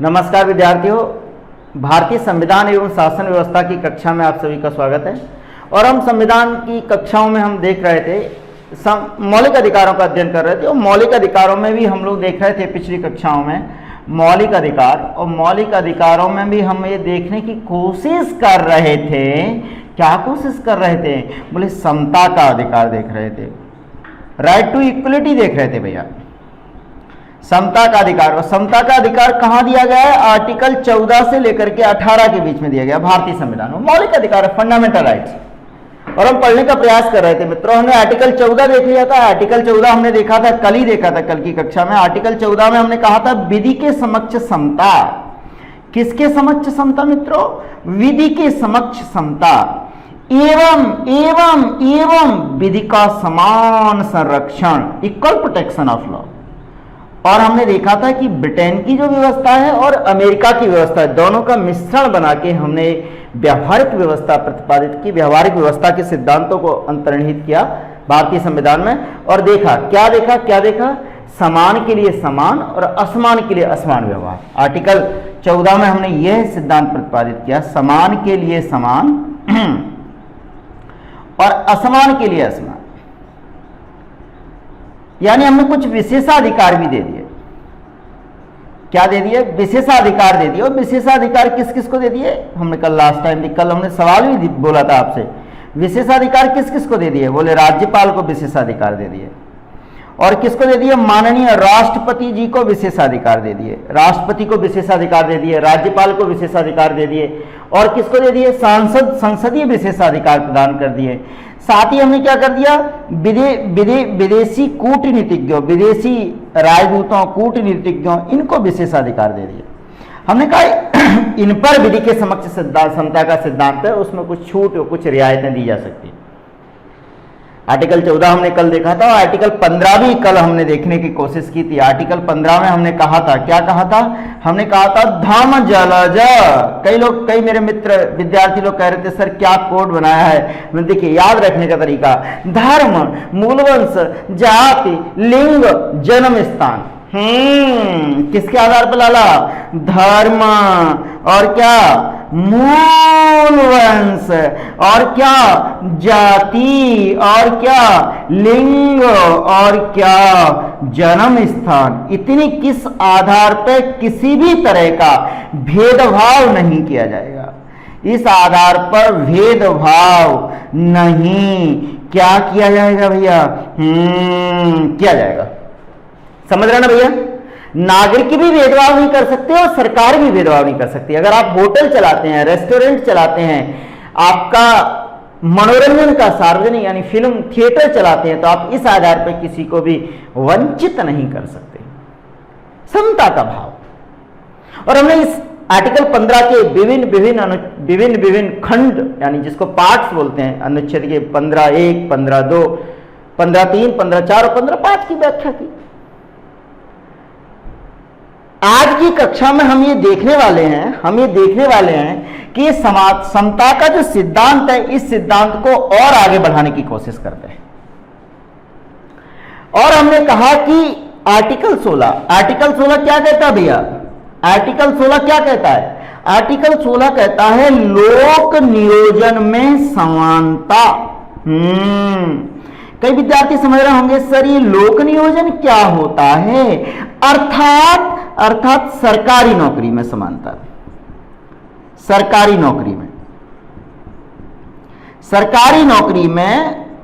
नमस्कार विद्यार्थियों, भारतीय संविधान एवं शासन व्यवस्था की कक्षा में आप सभी का स्वागत है। और हम संविधान की कक्षाओं में हम देख रहे थे, मौलिक अधिकारों का अध्ययन कर रहे थे। और मौलिक अधिकारों में भी हम लोग देख रहे थे पिछली कक्षाओं में मौलिक अधिकार, और मौलिक अधिकारों में भी हम ये देखने की कोशिश कर रहे थे। क्या कोशिश कर रहे थे? बोले समता का अधिकार देख रहे थे, राइट टू इक्वलिटी देख रहे थे भैया, समता का अधिकार। और समता का अधिकार कहां दिया गया है? आर्टिकल 14 से लेकर के 18 के बीच में दिया गया भारतीय संविधान में। मौलिक अधिकार, फंडामेंटल राइट्स। और हम पढ़ने का प्रयास कर रहे थे मित्रों। हमने आर्टिकल 14 देख लिया था। आर्टिकल 14 हमने देखा था, कल ही देखा था, कल की कक्षा में। आर्टिकल 14 में हमने कहा था विधि के समक्ष समता। किसके समक्ष समता मित्रों? विधि के समक्ष समता एवं एवं एवं विधि का समान संरक्षण, इक्वल प्रोटेक्शन ऑफ लॉ। और हमने देखा था कि ब्रिटेन की जो व्यवस्था है और अमेरिका की व्यवस्था है, दोनों का मिश्रण बना के हमने व्यावहारिक व्यवस्था प्रतिपादित की, व्यावहारिक व्यवस्था के सिद्धांतों को अंतर्निहित किया भारतीय संविधान में। और देखा, क्या देखा? समान के लिए समान और असमान के लिए असमान व्यवहार। आर्टिकल 14 में हमने यह सिद्धांत प्रतिपादित किया, समान के लिए समान और असमान के लिए असमान। यानी हमने कुछ विशेषाधिकार भी दे दिए। क्या दे दिए? विशेषाधिकार दे दिए। और विशेषाधिकार किस किस को दे दिए? हमने कल लास्ट टाइम, कल हमने सवाल भी बोला था आपसे, विशेषाधिकार किस किस को दे दिए? बोले राज्यपाल को विशेषाधिकार दे दिए। और किसको दे दिए? माननीय राष्ट्रपति जी को विशेषाधिकार दे दिए, राष्ट्रपति को विशेषाधिकार दे दिए, राज्यपाल को विशेषाधिकार दे दिए। और किसको दे दिए? संसदीय विशेषाधिकार प्रदान कर दिए। साथ ही हमने क्या कर दिया? विदेशी कूटनीतिज्ञों, विदेशी राजदूतों, कूटनीतिज्ञों, इनको विशेषाधिकार दे दिए। हमने कहा इन पर विधि के समक्ष समता का सिद्धांत है, उसमें कुछ छूट और कुछ रियायतें दी जा सकती है। आर्टिकल 14 हमने कल देखा था। और आर्टिकल 15 भी कल हमने देखने की कोशिश की थी। आर्टिकल 15 में हमने कहा था, क्या कहा था? हमने कहा था धर्म जलज। कई मेरे मित्र विद्यार्थी लोग कह रहे थे सर क्या कोड बनाया है। मैं देखिए, याद रखने का तरीका, धर्म, मूलवंश, जाति, लिंग, जन्म स्थान। किसके आधार पर लाला? धर्म, और क्या? मूल वंश, और क्या? जाति, और क्या? लिंग, और क्या? जन्म स्थान। इतनी किस आधार पर किसी भी तरह का भेदभाव नहीं किया जाएगा। इस आधार पर भेदभाव नहीं क्या किया जाएगा भैया? किया जाएगा। समझ रहे ना भैया? नागरिक भी भेदभाव नहीं कर सकते और सरकार भी भेदभाव नहीं कर सकती। अगर आप होटल चलाते हैं, रेस्टोरेंट चलाते हैं, आपका मनोरंजन का सार्वजनिक यानी फिल्म थिएटर चलाते हैं, तो आप इस आधार पर किसी को भी वंचित नहीं कर सकते। समता का भाव। और हमने इस आर्टिकल 15 के विभिन्न खंड यानी जिसको पार्ट्स बोलते हैं, अनुच्छेद के 15(1), 15(2), 15(3), 15(4) और 15(5) की व्याख्या की। आज की कक्षा में हम ये देखने वाले हैं कि समता का जो सिद्धांत है, इस सिद्धांत को और आगे बढ़ाने की कोशिश करते हैं। और हमने कहा कि आर्टिकल 16 क्या कहता है भैया? आर्टिकल 16 क्या कहता है? आर्टिकल 16 कहता है लोक नियोजन में समानता। कई विद्यार्थी समझ रहे होंगे सर ये लोक नियोजन क्या होता है? अर्थात सरकारी नौकरी में समानता। सरकारी नौकरी में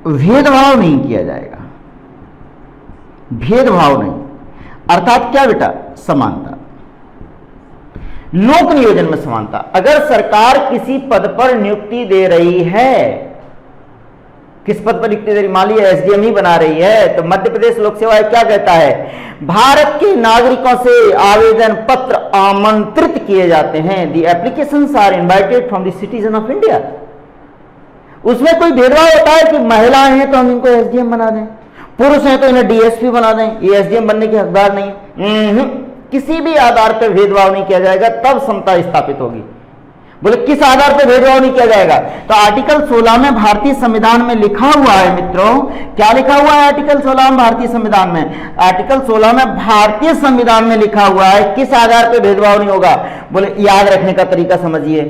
भेदभाव नहीं किया जाएगा। भेदभाव नहीं, अर्थात क्या बेटा? समानता। लोक नियोजन में समानता। अगर सरकार किसी पद पर नियुक्ति दे रही है, किस पद पर नियुक्ति दे रही? मान लीजिए एसडीएम ही बना रही है, तो मध्य प्रदेश लोक सेवा आयोग क्या कहता है? भारत के नागरिकों से आवेदन पत्र आमंत्रित किए जाते हैं। The applications are invited from the citizen of India. उसमें कोई भेदभाव होता है कि महिलाएं हैं तो हम इनको एसडीएम बना दें, पुरुष हैं तो इन्हें डीएसपी बना दें, ये एसडीएम बनने के हकदार नहीं है? किसी भी आधार पर भेदभाव नहीं किया जाएगा, तब समता स्थापित होगी। बोले किस आधार पर भेदभाव नहीं किया जाएगा? तो आर्टिकल 16 में भारतीय संविधान में लिखा हुआ है मित्रों, क्या लिखा हुआ है आर्टिकल 16 में भारतीय संविधान में? आर्टिकल 16 में भारतीय संविधान में लिखा हुआ है किस आधार पर भेदभाव नहीं होगा? बोले याद रखने का तरीका समझिए,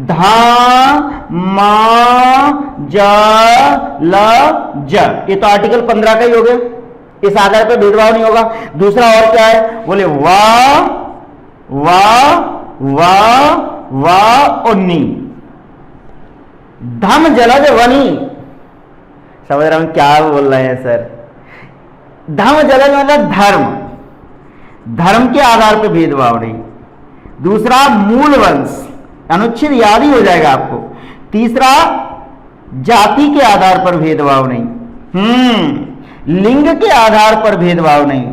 धा मा ज ल ज, ये तो आर्टिकल 15 का ही हो गया, इस आधार पर भेदभाव नहीं होगा। दूसरा और क्या है? बोले वाह वाह वाह वाह और नी, धम जलज वनी। समझ रहा हूं क्या बोल रहे हैं सर? धम जलज मतलब धर्म, धर्म के आधार पर भेदभाव नहीं। दूसरा मूल वंश, अनुच्छेद याद ही हो जाएगा आपको। तीसरा जाति के आधार पर भेदभाव नहीं, लिंग के आधार पर भेदभाव नहीं,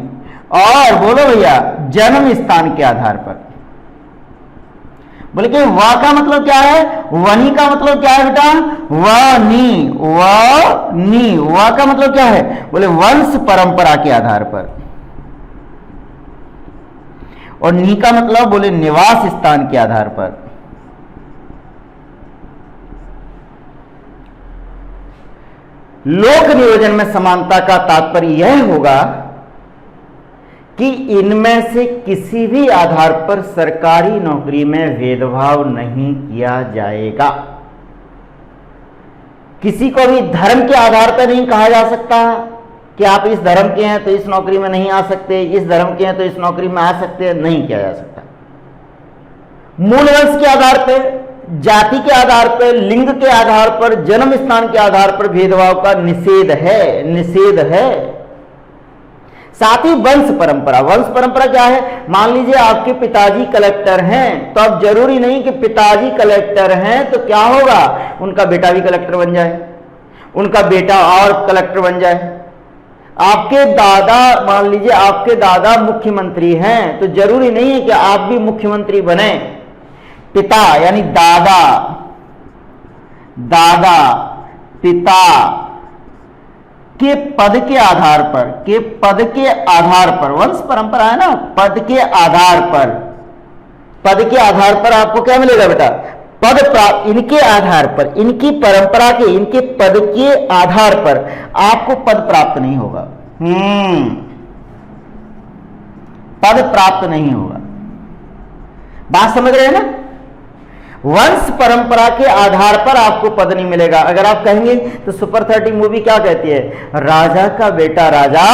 और बोलो भैया जन्म स्थान के आधार पर। बोले कि वा का मतलब क्या है? वनी का मतलब क्या है बेटा? वनी, वनी, वा का मतलब क्या है? बोले वंश परंपरा के आधार पर। और नी का मतलब बोले निवास स्थान के आधार पर। लोक नियोजन में समानता का तात्पर्य यह होगा कि इनमें से किसी भी आधार पर सरकारी नौकरी में भेदभाव नहीं किया जाएगा। किसी को भी धर्म के आधार पर नहीं कहा जा सकता कि आप इस धर्म के हैं तो इस नौकरी में नहीं आ सकते, इस धर्म के हैं तो इस नौकरी में आ सकते हैं, नहीं किया जा सकता। मूल वंश के आधार पर, जाति के आधार पर, लिंग के आधार पर, जन्म स्थान के आधार पर भेदभाव का निषेध है, निषेध है। साथ ही वंश परंपरा, वंश परंपरा क्या है? मान लीजिए आपके पिताजी कलेक्टर हैं, तो अब जरूरी नहीं कि पिताजी कलेक्टर हैं तो क्या होगा, उनका बेटा भी कलेक्टर बन जाए, उनका बेटा और कलेक्टर बन जाए। आपके दादा, मान लीजिए आपके दादा मुख्यमंत्री हैं, तो जरूरी नहीं है कि आप भी मुख्यमंत्री बने। पिता यानी दादा, दादा, पिता के पद के आधार पर, के पद के आधार पर, वंश परंपरा है ना, पद के आधार पर, पद के आधार पर आपको क्या मिलेगा बेटा? पद प्राप्त, इनके आधार पर, इनकी परंपरा के, इनके पद के आधार पर आपको पद प्राप्त नहीं होगा। पद प्राप्त नहीं होगा। बात समझ रहे हैं ना? वंश परंपरा के आधार पर आपको पद नहीं मिलेगा। अगर आप कहेंगे तो सुपर 30 मूवी क्या कहती है? राजा का बेटा राजा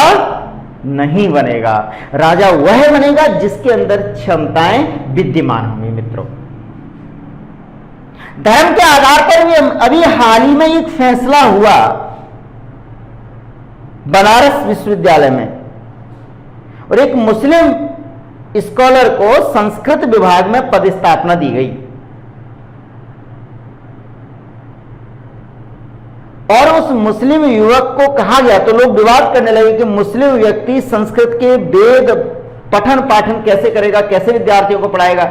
नहीं बनेगा, राजा वह बनेगा जिसके अंदर क्षमताएं विद्यमान होंगी। मित्रों, धर्म के आधार पर भी अभी हाल ही में एक फैसला हुआ बनारस विश्वविद्यालय में, और एक मुस्लिम स्कॉलर को संस्कृत विभाग में पदस्थापना दी गई, और उस मुस्लिम युवक को कहा गया, तो लोग विवाद करने लगे कि मुस्लिम व्यक्ति संस्कृत के वेद पठन पाठन कैसे करेगा, कैसे विद्यार्थियों को पढ़ाएगा।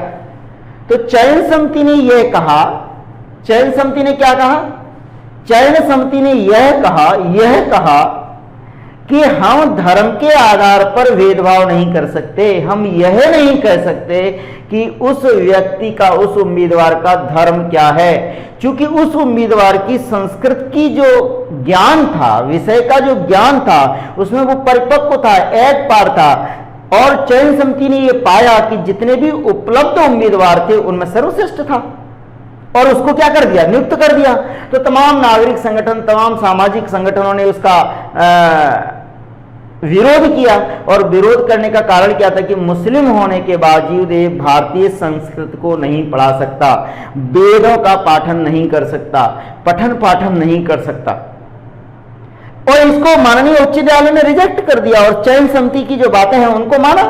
तो चयन समिति ने यह कहा, चयन समिति ने क्या कहा? चयन समिति ने यह कहा कि हम धर्म के आधार पर भेदभाव नहीं कर सकते। हम यह नहीं कह सकते कि उस व्यक्ति का, उस उम्मीदवार का धर्म क्या है, क्योंकि उस उम्मीदवार की संस्कृत की जो ज्ञान था, विषय का जो ज्ञान था, उसमें वो परिपक्व था, एक पार था। और चयन समिति ने यह पाया कि जितने भी उपलब्ध उम्मीदवार थे उनमें सर्वश्रेष्ठ था, और उसको क्या कर दिया? नियुक्त कर दिया। तो तमाम नागरिक संगठन, तमाम सामाजिक संगठनों ने उसका विरोध किया, और विरोध करने का कारण क्या था कि मुस्लिम होने के बावजूद भारतीय संस्कृत को नहीं पढ़ा सकता, वेदों का पाठन नहीं कर सकता, पठन पाठन नहीं कर सकता। और इसको माननीय उच्च न्यायालय ने रिजेक्ट कर दिया, और चयन समिति की जो बातें हैं उनको माना।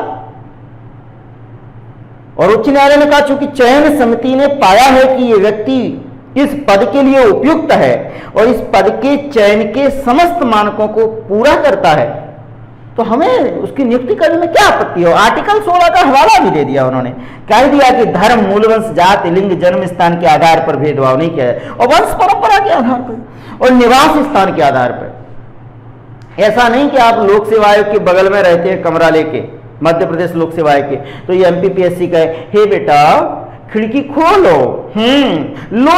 और उच्च न्यायालय ने कहा चूंकि चयन समिति ने पाया है कि ये व्यक्ति इस पद के लिए उपयुक्त है और इस पद के चयन के समस्त मानकों को पूरा करता है, तो हमें उसकी नियुक्ति करने में क्या आपत्ति हो। आर्टिकल 16 का हवाला भी दे दिया उन्होंने, कह दिया कि धर्म, मूलवंश, जाति, लिंग, जन्म स्थान के आधार पर भेदभाव नहीं किया है, और वंश परंपरा के आधार पर और निवास स्थान के आधार पर। ऐसा नहीं कि आप लोक सेवा आयोग के बगल में रहते हैं कमरा लेके, मध्य प्रदेश लोक सेवा आयोग के, तो ये MPPSC का है, हे बेटा खिड़की खोलो, लो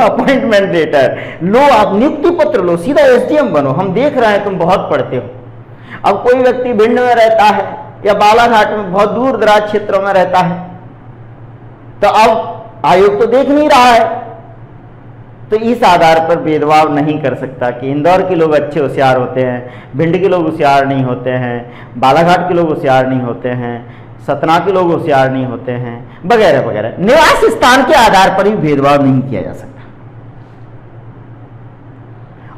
अपॉइंटमेंट लेटर लो, आप नियुक्ति पत्र लो, सीधा एसडीएम बनो, हम देख रहे हैं तुम बहुत पढ़ते हो। अब कोई व्यक्ति भिंड में रहता है या बालाघाट में बहुत दूर दराज क्षेत्रों में रहता है, तो अब आयोग तो देख नहीं रहा है, तो इस आधार पर भेदभाव नहीं कर सकता कि इंदौर के लोग अच्छे होशियार होते हैं, भिंड के लोग होशियार नहीं होते हैं, बालाघाट के लोग होशियार नहीं होते हैं, सतना के लोग होशियार नहीं होते हैं, वगैरह वगैरह। निवास स्थान के आधार पर भी भेदभाव नहीं किया जा सकता।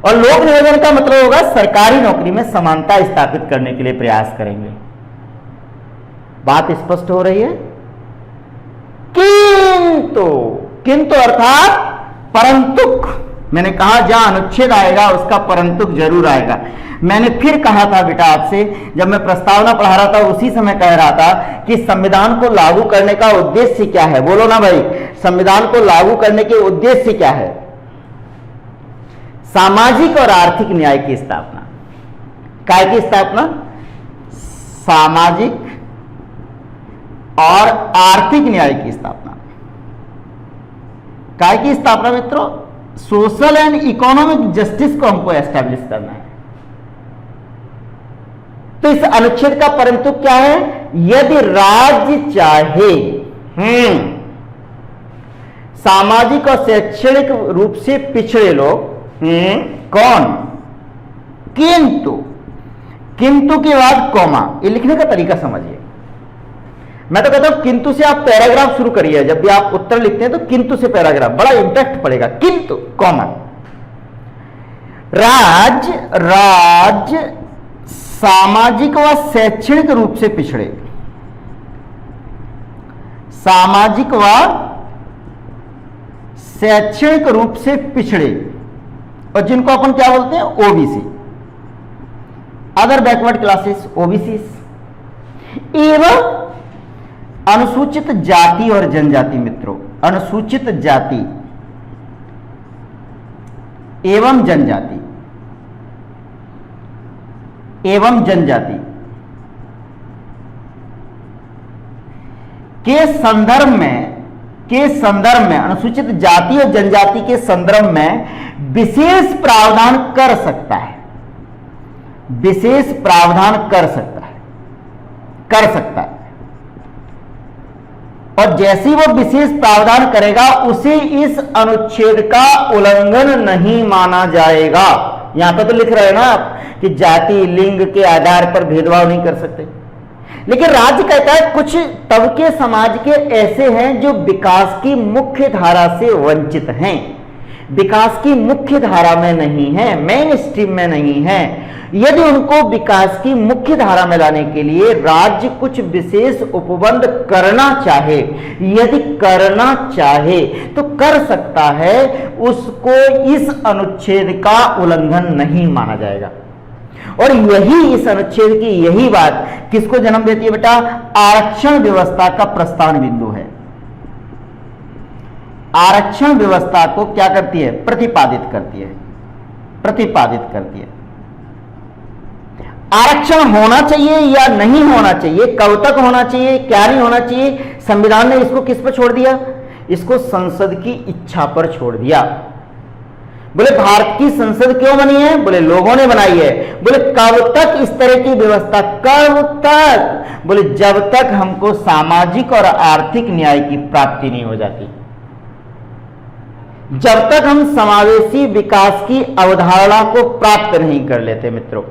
और लोक नियोजन का मतलब होगा सरकारी नौकरी में समानता स्थापित करने के लिए प्रयास करेंगे। बात स्पष्ट हो रही है? किंतु किंतु अर्थात परंतुक, मैंने कहा जहां अनुच्छेद आएगा उसका परंतुक जरूर आएगा। मैंने फिर कहा था बेटा आपसे, जब मैं प्रस्तावना पढ़ा रहा था उसी समय कह रहा था कि संविधान को लागू करने का उद्देश्य क्या है। बोलो ना भाई, संविधान को लागू करने के उद्देश्य क्या है? सामाजिक और आर्थिक न्याय की स्थापना। काय की स्थापना? सामाजिक और आर्थिक न्याय की स्थापना। काय की स्थापना मित्रों? सोशल एंड इकोनॉमिक जस्टिस को हमको एस्टैब्लिश करना है। तो इस अनुच्छेद का परंतु क्या है? यदि राज्य चाहे सामाजिक और शैक्षणिक रूप से पिछड़े लोग, कौन? किंतु, किंतु के बाद कॉमा, ये लिखने का तरीका समझिए। मैं तो कहता हूं किंतु से आप पैराग्राफ शुरू करिए, जब भी आप उत्तर लिखते हैं तो किंतु से पैराग्राफ, बड़ा इंपैक्ट पड़ेगा। किंतु कॉमा, राज्य सामाजिक व शैक्षणिक रूप से पिछड़े, सामाजिक व शैक्षणिक रूप से पिछड़े, और जिनको अपन क्या बोलते हैं? OBC, other backward classes, OBC, एवं अनुसूचित जाति और जनजाति। मित्रों, अनुसूचित जाति एवं जनजाति, एवं जनजाति के संदर्भ में अनुसूचित जाति और जनजाति के संदर्भ में विशेष प्रावधान कर सकता है, विशेष प्रावधान कर सकता है। और जैसे ही वो विशेष प्रावधान करेगा उसे इस अनुच्छेद का उल्लंघन नहीं माना जाएगा। यहां पर तो लिख रहे हैं ना आप कि जाति लिंग के आधार पर भेदभाव नहीं कर सकते, लेकिन राज्य कहता है कुछ तबके समाज के ऐसे हैं जो विकास की मुख्य धारा से वंचित हैं, विकास की मुख्य धारा में नहीं है, मेन स्ट्रीम में नहीं है। यदि उनको विकास की मुख्य धारा में लाने के लिए राज्य कुछ विशेष उपबंध करना चाहे, यदि करना चाहे तो कर सकता है, उसको इस अनुच्छेद का उल्लंघन नहीं माना जाएगा। और यही इस अनुच्छेद की यही बात किसको जन्म देती है बेटा? आरक्षण व्यवस्था का प्रस्थान बिंदु है। आरक्षण व्यवस्था को क्या करती है? प्रतिपादित करती है, प्रतिपादित करती है। आरक्षण होना चाहिए या नहीं होना चाहिए, कब तक होना चाहिए, क्या नहीं होना चाहिए, संविधान ने इसको किस पर छोड़ दिया? इसको संसद की इच्छा पर छोड़ दिया। बोले भारत की संसद क्यों बनी है? बोले लोगों ने बनाई है। बोले कब तक इस तरह की व्यवस्था? कब तक? बोले जब तक हमको सामाजिक और आर्थिक न्याय की प्राप्ति नहीं हो जाती, जब तक हम समावेशी विकास की अवधारणा को प्राप्त नहीं कर लेते मित्रों,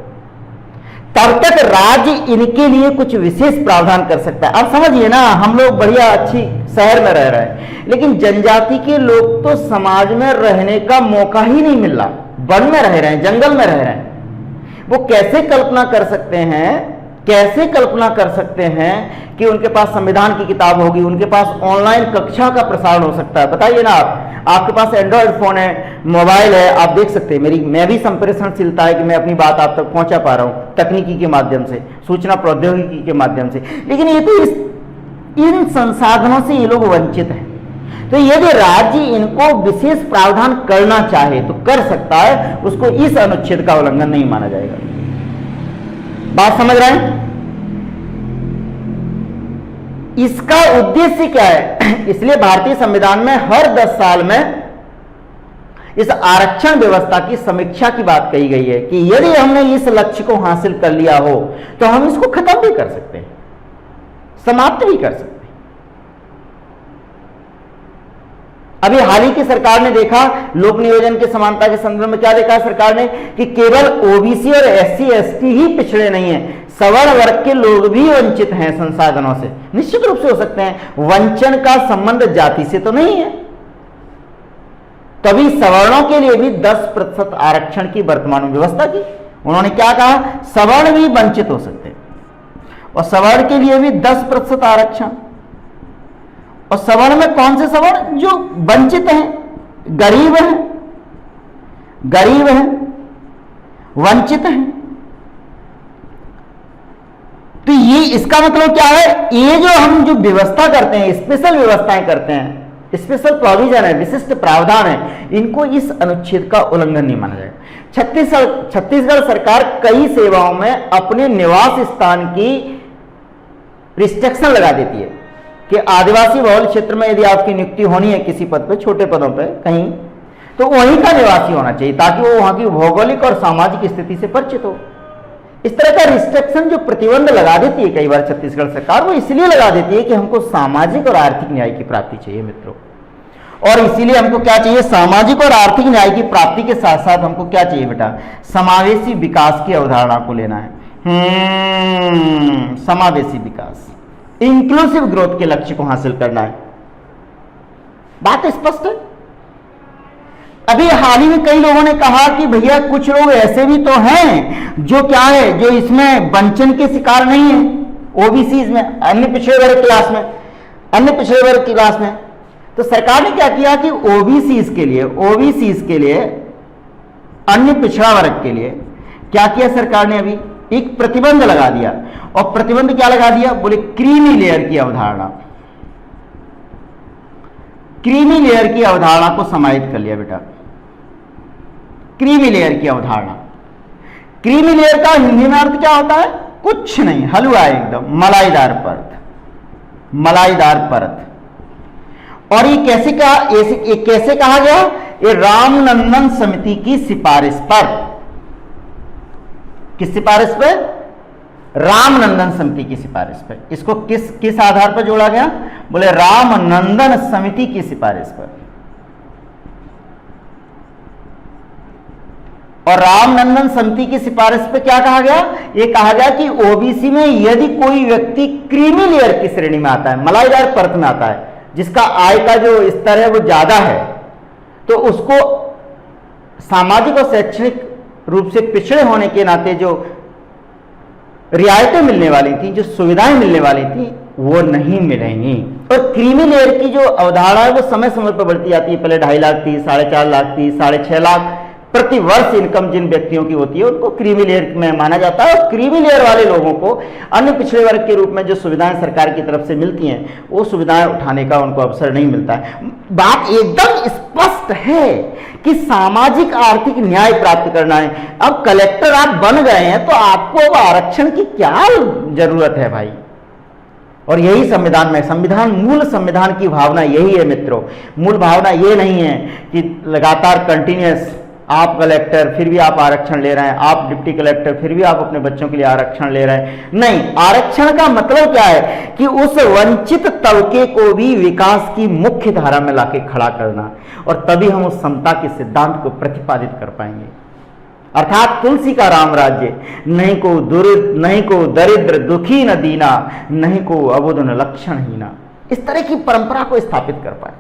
तब तक राज्य इनके लिए कुछ विशेष प्रावधान कर सकता है। अब समझिए ना, हम लोग बढ़िया अच्छी शहर में रह रहे हैं, लेकिन जनजाति के लोग तो समाज में रहने का मौका ही नहीं मिल रहा, वन में रह रहे हैं, जंगल में रह रहे हैं। वो कैसे कल्पना कर सकते हैं, कैसे कल्पना कर सकते हैं कि उनके पास संविधान की किताब होगी, उनके पास ऑनलाइन कक्षा का प्रसारण हो सकता है? बताइए ना आपके पास एंड्रॉयड फोन है, मोबाइल है, आप देख सकते हैं। मैं भी संप्रेषणशीलता है कि मैं अपनी बात आप तक पहुंचा पा रहा हूं तकनीकी के माध्यम से, सूचना प्रौद्योगिकी के माध्यम से, लेकिन ये तो इन संसाधनों से ये लोग वंचित हैं। तो यदि राज्य इनको विशेष प्रावधान करना चाहे तो कर सकता है, उसको इस अनुच्छेद का उल्लंघन नहीं माना जाएगा। बात समझ रहे हैं? इसका उद्देश्य क्या है? इसलिए भारतीय संविधान में हर 10 साल में इस आरक्षण व्यवस्था की समीक्षा की बात कही गई है कि यदि हमने इस लक्ष्य को हासिल कर लिया हो तो हम इसको खत्म भी कर सकते हैं, समाप्त भी कर सकते हैं। अभी हाल ही की सरकार ने देखा, लोक नियोजन के समानता के संदर्भ में क्या देखा सरकार ने कि केवल ओबीसी और एससी एसटी ही पिछड़े नहीं है, सवर्ण वर्ग के लोग भी वंचित हैं संसाधनों से। निश्चित रूप से हो सकते हैं, वंचन का संबंध जाति से तो नहीं है। तभी सवर्णों के लिए भी 10% आरक्षण की वर्तमान में व्यवस्था की। उन्होंने क्या कहा? सवर्ण भी वंचित हो सकते हैं और सवर्ण के लिए भी 10% आरक्षण। और सवर्ण में कौन से सवर्ण? जो वंचित हैं, गरीब हैं, गरीब हैं, वंचित हैं। तो ये इसका मतलब क्या है? ये जो हम जो व्यवस्था करते हैं, स्पेशल व्यवस्थाएं करते हैं, स्पेशल प्रोविजन है, विशिष्ट प्रावधान है, इनको इस अनुच्छेद का उल्लंघन नहीं माना जाएगा। छत्तीसगढ़ सरकार कई सेवाओं में अपने निवास स्थान की रिस्ट्रिक्शन लगा देती है कि आदिवासी बहुल क्षेत्र में यदि आपकी नियुक्ति होनी है किसी पद पे, छोटे पदों पे कहीं, तो वहीं का निवासी होना चाहिए ताकि वो वहां की भौगोलिक और सामाजिक स्थिति से परिचित हो। इस तरह का रिस्ट्रिक्शन जो प्रतिबंध लगा देती है कई बार छत्तीसगढ़ सरकार, वो इसलिए लगा देती है कि हमको सामाजिक और आर्थिक न्याय की प्राप्ति चाहिए मित्रों। और इसीलिए हमको क्या चाहिए? सामाजिक और आर्थिक न्याय की प्राप्ति के साथ साथ हमको क्या चाहिए बेटा? समावेशी विकास की अवधारणा को लेना है। समावेशी विकास, इंक्लूसिव ग्रोथ के लक्ष्य को हासिल करना है। बात स्पष्ट है। अभी हाल ही में कई लोगों ने कहा कि भैया कुछ लोग ऐसे भी तो हैं जो क्या है, जो इसमें वंचन के शिकार नहीं है, ओबीसी में, अन्य पिछड़े वर्ग क्लास में, अन्य पिछड़े वर्ग की क्लास में। तो सरकार ने क्या किया कि ओबीसी के लिए, अन्य पिछड़ा वर्ग के लिए क्या किया सरकार ने? अभी एक प्रतिबंध लगा दिया। और प्रतिबंध क्या लगा दिया? बोले क्रीमी लेयर की अवधारणा, क्रीमी लेयर की अवधारणा को समाहित कर लिया बेटा। क्रीमी लेयर की अवधारणा, क्रीमी लेयर का हिंदी में अर्थ क्या होता है? कुछ नहीं, हलवा एकदम, मलाईदार परत, मलाईदार परत। और ये कैसे कहा गया? ये रामनंदन समिति की सिफारिश पर। किस सिफारिश पर? रामनंदन समिति की सिफारिश पर। इसको किस आधार पर जोड़ा गया? बोले रामनंदन समिति की सिफारिश पर। और रामनंदन समिति की सिफारिश पे क्या कहा गया? ये कहा गया कि ओबीसी में यदि कोई व्यक्ति क्रीमी लेयर की श्रेणी में आता है, मलाईदार परत में आता है, जिसका आय का जो स्तर है वो ज्यादा है, तो उसको सामाजिक और शैक्षणिक रूप से पिछड़े होने के नाते जो रियायतें मिलने वाली थी, जो सुविधाएं मिलने वाली थी, वो नहीं मिलेंगी। और क्रीमी लेयर की जो अवधारणा है वो समय समय पर बढ़ती जाती है। पहले 2.5 लाख थी, 4.5 लाख थी, 6.5 लाख प्रति वर्ष इनकम जिन व्यक्तियों की होती है उनको क्रीमी लेयर में माना जाता है। और क्रीमी लेयर वाले लोगों को अन्य पिछड़े वर्ग के रूप में जो सुविधाएं सरकार की तरफ से मिलती हैं, वो सुविधाएं उठाने का उनको अवसर नहीं मिलता है। बात एकदम स्पष्ट है कि सामाजिक आर्थिक न्याय प्राप्त करना है। अब कलेक्टर आप बन गए हैं तो आपको अब आरक्षण की क्या जरूरत है भाई? और यही संविधान में, मूल संविधान की भावना यही है मित्रों। मूल भावना ये नहीं है कि लगातार कंटिन्यूअस आप कलेक्टर फिर भी आप आरक्षण ले रहे हैं, आप डिप्टी कलेक्टर फिर भी आप अपने बच्चों के लिए आरक्षण ले रहे हैं। नहीं, आरक्षण का मतलब क्या है कि उस वंचित तबके को भी विकास की मुख्य धारा में लाके खड़ा करना, और तभी हम उस समता के सिद्धांत को प्रतिपादित कर पाएंगे। अर्थात तुलसी का राम राज्य, नहीं को दरिद्र दुखी न दीना, नहीं को अबुध न लक्षणहीना, इस तरह की परंपरा को स्थापित कर पाए।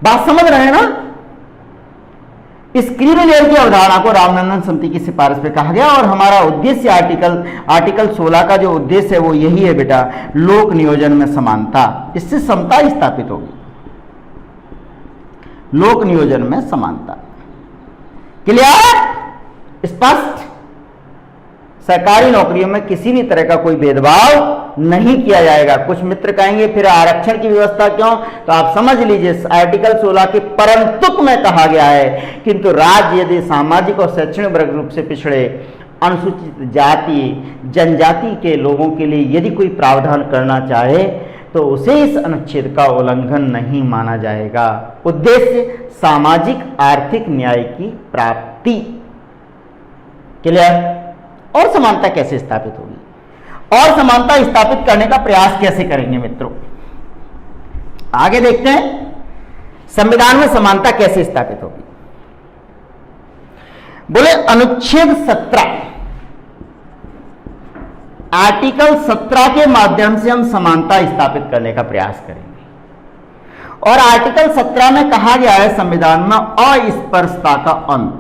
बात समझ रहे हैं ना? इस क्रीमी लेयर की अवधारणा को रामनंदन समिति की सिफारिश पे कहा गया। और हमारा उद्देश्य आर्टिकल 16 का जो उद्देश्य है वो यही है बेटा, लोक नियोजन में समानता। इससे समता स्थापित होगी, लोक नियोजन में समानता। क्लियर? स्पष्ट? सरकारी नौकरियों में किसी भी तरह का कोई भेदभाव नहीं किया जाएगा। कुछ मित्र कहेंगे फिर आरक्षण की व्यवस्था क्यों? तो आप समझ लीजिए, आर्टिकल 16 के परंतुक में कहा गया है किंतु राज्य यदि सामाजिक और शैक्षणिक वर्ग रूप से पिछड़े अनुसूचित जाति जनजाति के लोगों के लिए यदि कोई प्रावधान करना चाहे तो उसे इस अनुच्छेद का उल्लंघन नहीं माना जाएगा। उद्देश्य सामाजिक आर्थिक न्याय की प्राप्ति। क्लियर? और समानता कैसे स्थापित होगी और समानता स्थापित करने का प्रयास कैसे करेंगे मित्रों, आगे देखते हैं संविधान में समानता कैसे स्थापित होगी। बोले अनुच्छेद 17 आर्टिकल 17 के माध्यम से हम समानता स्थापित करने का प्रयास करेंगे। और आर्टिकल 17 में कहा गया है संविधान में अस्पृश्यता का अंत,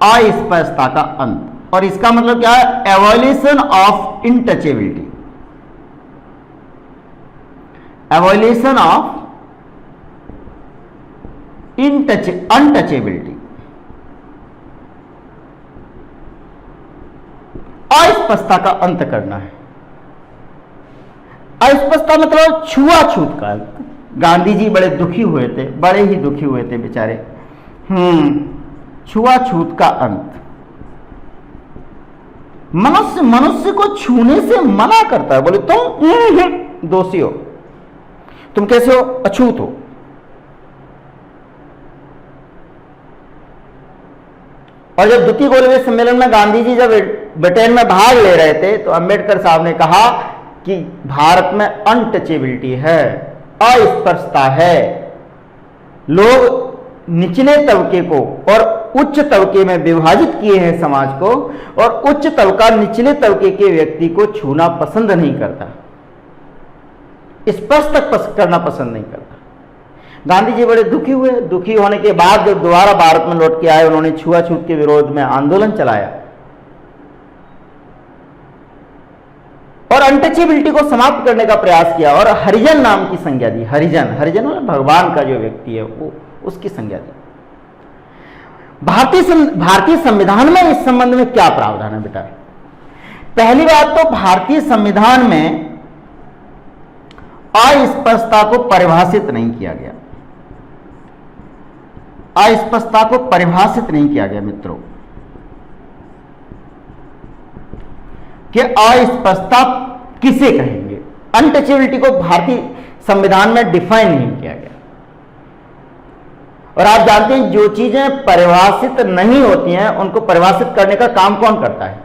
अस्पृश्यता का अंत। और इसका मतलब क्या है? Evolution of untouchability, evolution of untouchability. अस्पृश्यता का अंत करना है। अस्पृश्यता मतलब छुआछूत का। गांधी जी बड़े दुखी हुए थे, बड़े ही दुखी हुए थे बेचारे। छुआछूत का अंत। मनुष्य को छूने से मना करता है। बोले तुम दोषी हो, तुम कैसे हो? अछूत हो। और जब द्वितीय गोलमेज सम्मेलन में गांधी जी जब ब्रिटेन में भाग ले रहे थे तो अंबेडकर साहब ने कहा कि भारत में अनटचेबिलिटी है, अस्पृश्यता है। लोग निचले तबके को और उच्च तबके में विभाजित किए हैं समाज को, और उच्च तबका निचले तबके के व्यक्ति को छूना पसंद नहीं करता, स्पर्श तक करना पसंद नहीं करता। गांधी जी बड़े दुखी हुए। दुखी होने के बाद जब दोबारा भारत में लौट के आए, उन्होंने छुआछूत के विरोध में आंदोलन चलाया और अनटचेबिलिटी को समाप्त करने का प्रयास किया और हरिजन नाम की संज्ञा दी। हरिजन, हरिजन मतलब भगवान का जो व्यक्ति है वो, उसकी संज्ञा दी। भारतीय संविधान में इस संबंध में क्या प्रावधान है बेटा? पहली बात तो भारतीय संविधान में अस्पृश्यता को परिभाषित नहीं किया गया। अस्पृश्यता को परिभाषित नहीं किया गया मित्रों, कि अस्पृश्यता किसे कहेंगे। अनटचेबिलिटी को भारतीय संविधान में डिफाइन नहीं किया गया। और आप जानते हैं जो चीजें परिभाषित नहीं होती हैं उनको परिभाषित करने का काम कौन करता है?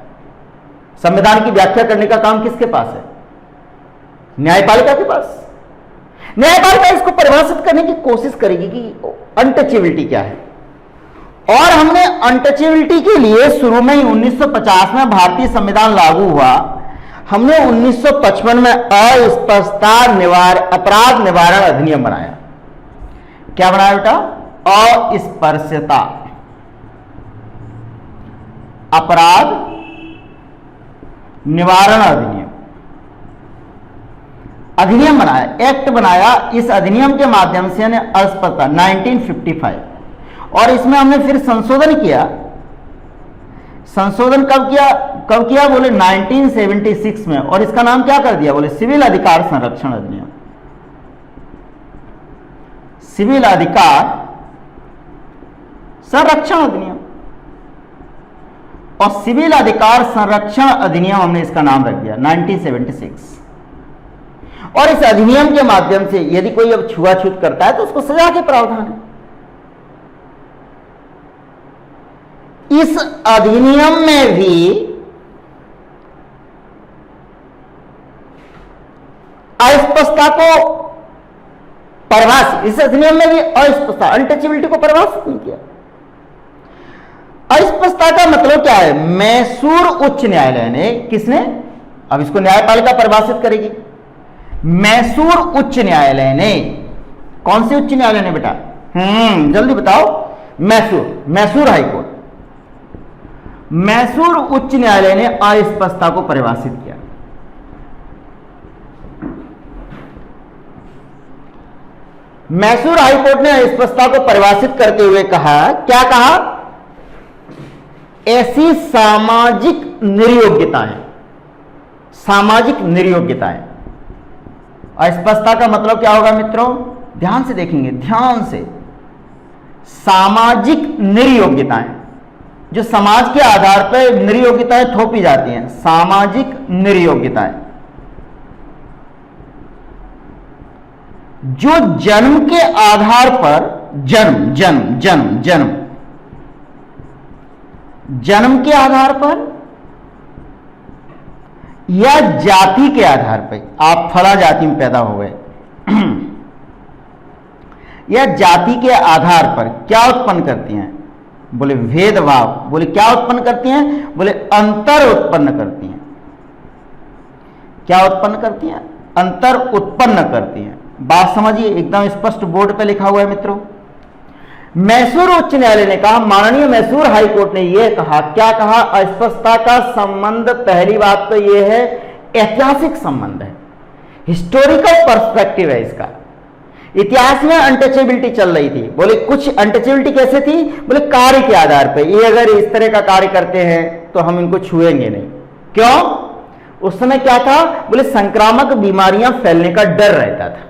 संविधान की व्याख्या करने का काम किसके पास है? न्यायपालिका के पास। न्यायपालिका इसको परिभाषित करने की कोशिश करेगी कि अनटचेबिलिटी क्या है। और हमने अनटचेबिलिटी के लिए शुरू में ही 1950 में भारतीय संविधान लागू हुआ, हमने 1955 में अस्पृश्यता अपराध निवारण अधिनियम बनाया। क्या बनाया बेटा? अस्पृश्यता अपराध निवारण अधिनियम बनाया, एक्ट बनाया। इस अधिनियम के माध्यम से अस्पृश्यता 1955, और इसमें हमने फिर संशोधन किया। संशोधन कब किया? बोले 1976 में। और इसका नाम क्या कर दिया? बोले सिविल अधिकार संरक्षण अधिनियम। सिविल अधिकार संरक्षण अधिनियम। और सिविल अधिकार संरक्षण अधिनियम हमने इसका नाम रख दिया 1976। और इस अधिनियम के माध्यम से यदि कोई अब छुआछूत करता है तो उसको सजा के प्रावधान है। इस अधिनियम में भी अस्पृश्यता को परिभाषित, इस अधिनियम में भी अस्पृश्यता अनटचेबिलिटी को परिभाषित नहीं किया। अस्पृश्यता का मतलब क्या है? मैसूर उच्च न्यायालय ने, किसने? अब इसको न्यायपालिका परिभाषित करेगी। मैसूर उच्च न्यायालय ने, कौन से उच्च न्यायालय ने बेटा? जल्दी बताओ। मैसूर हाईकोर्ट, मैसूर उच्च न्यायालय ने अस्पृश्यता को परिभाषित किया। मैसूर हाईकोर्ट ने अस्पृश्यता को परिभाषित करते हुए कहा, क्या कहा? ऐसी सामाजिक निर्योग्यताएं, सामाजिक निर्योग्यताएं। अस्पृश्यता का मतलब क्या होगा मित्रों? ध्यान से देखेंगे, ध्यान से। सामाजिक निर्योग्यताएं, जो समाज के आधार पर निर्योग्यताएं थोपी जाती हैं, सामाजिक निर्योग्यताएं, जो जन्म के आधार पर, जन्म के आधार पर या जाति के आधार पर, आप फला जाति में पैदा हो गए या जाति के आधार पर क्या उत्पन्न करती हैं? बोले भेदभाव। बोले क्या उत्पन्न करती हैं? बोले अंतर उत्पन्न करती हैं। क्या उत्पन्न करती हैं? अंतर उत्पन्न करती हैं। बात समझिए, एकदम स्पष्ट बोर्ड पे लिखा हुआ है मित्रों। मैसूर उच्च न्यायालय ने कहा, माननीय मैसूर हाई कोर्ट ने यह कहा, क्या कहा? अस्पष्टता का संबंध, पहली बात तो यह है ऐतिहासिक संबंध है, हिस्टोरिकल पर्सपेक्टिव है इसका। इतिहास में अनटचेबिलिटी चल रही थी। बोले कुछ अनटचेबिलिटी कैसे थी? बोले कार्य के आधार पर, ये अगर इस तरह का कार्य करते हैं तो हम इनको छुएंगे नहीं। क्यों? उस समय क्या था? बोले संक्रामक बीमारियां फैलने का डर रहता था,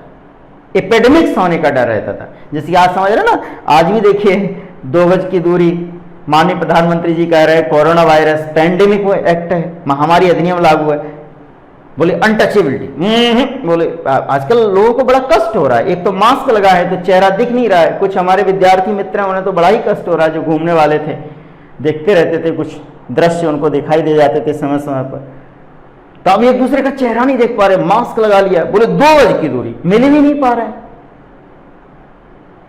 एपिडेमिक्स होने का डर रहता था। जैसे आज समझ रहे ना, आज भी देखिए 2 गज की दूरी, माननीय प्रधानमंत्री जी कह रहे हैं कोरोना वायरस पैंडेमिक एक्ट है, महामारी अधिनियम लागू है। बोले अनटचेबिलिटी, बोले आजकल लोगों को बड़ा कष्ट हो रहा है। एक तो मास्क लगा है तो चेहरा दिख नहीं रहा है। कुछ हमारे विद्यार्थी मित्र हैं, उन्हें तो बड़ा ही कष्ट हो रहा है, जो घूमने वाले थे, देखते रहते थे, कुछ दृश्य उनको दिखाई दे जाते थे समय समय पर, तो अब एक दूसरे का चेहरा नहीं देख पा रहे, मास्क लगा लिया। बोले 2 गज की दूरी, मिल ही नहीं पा रहा है।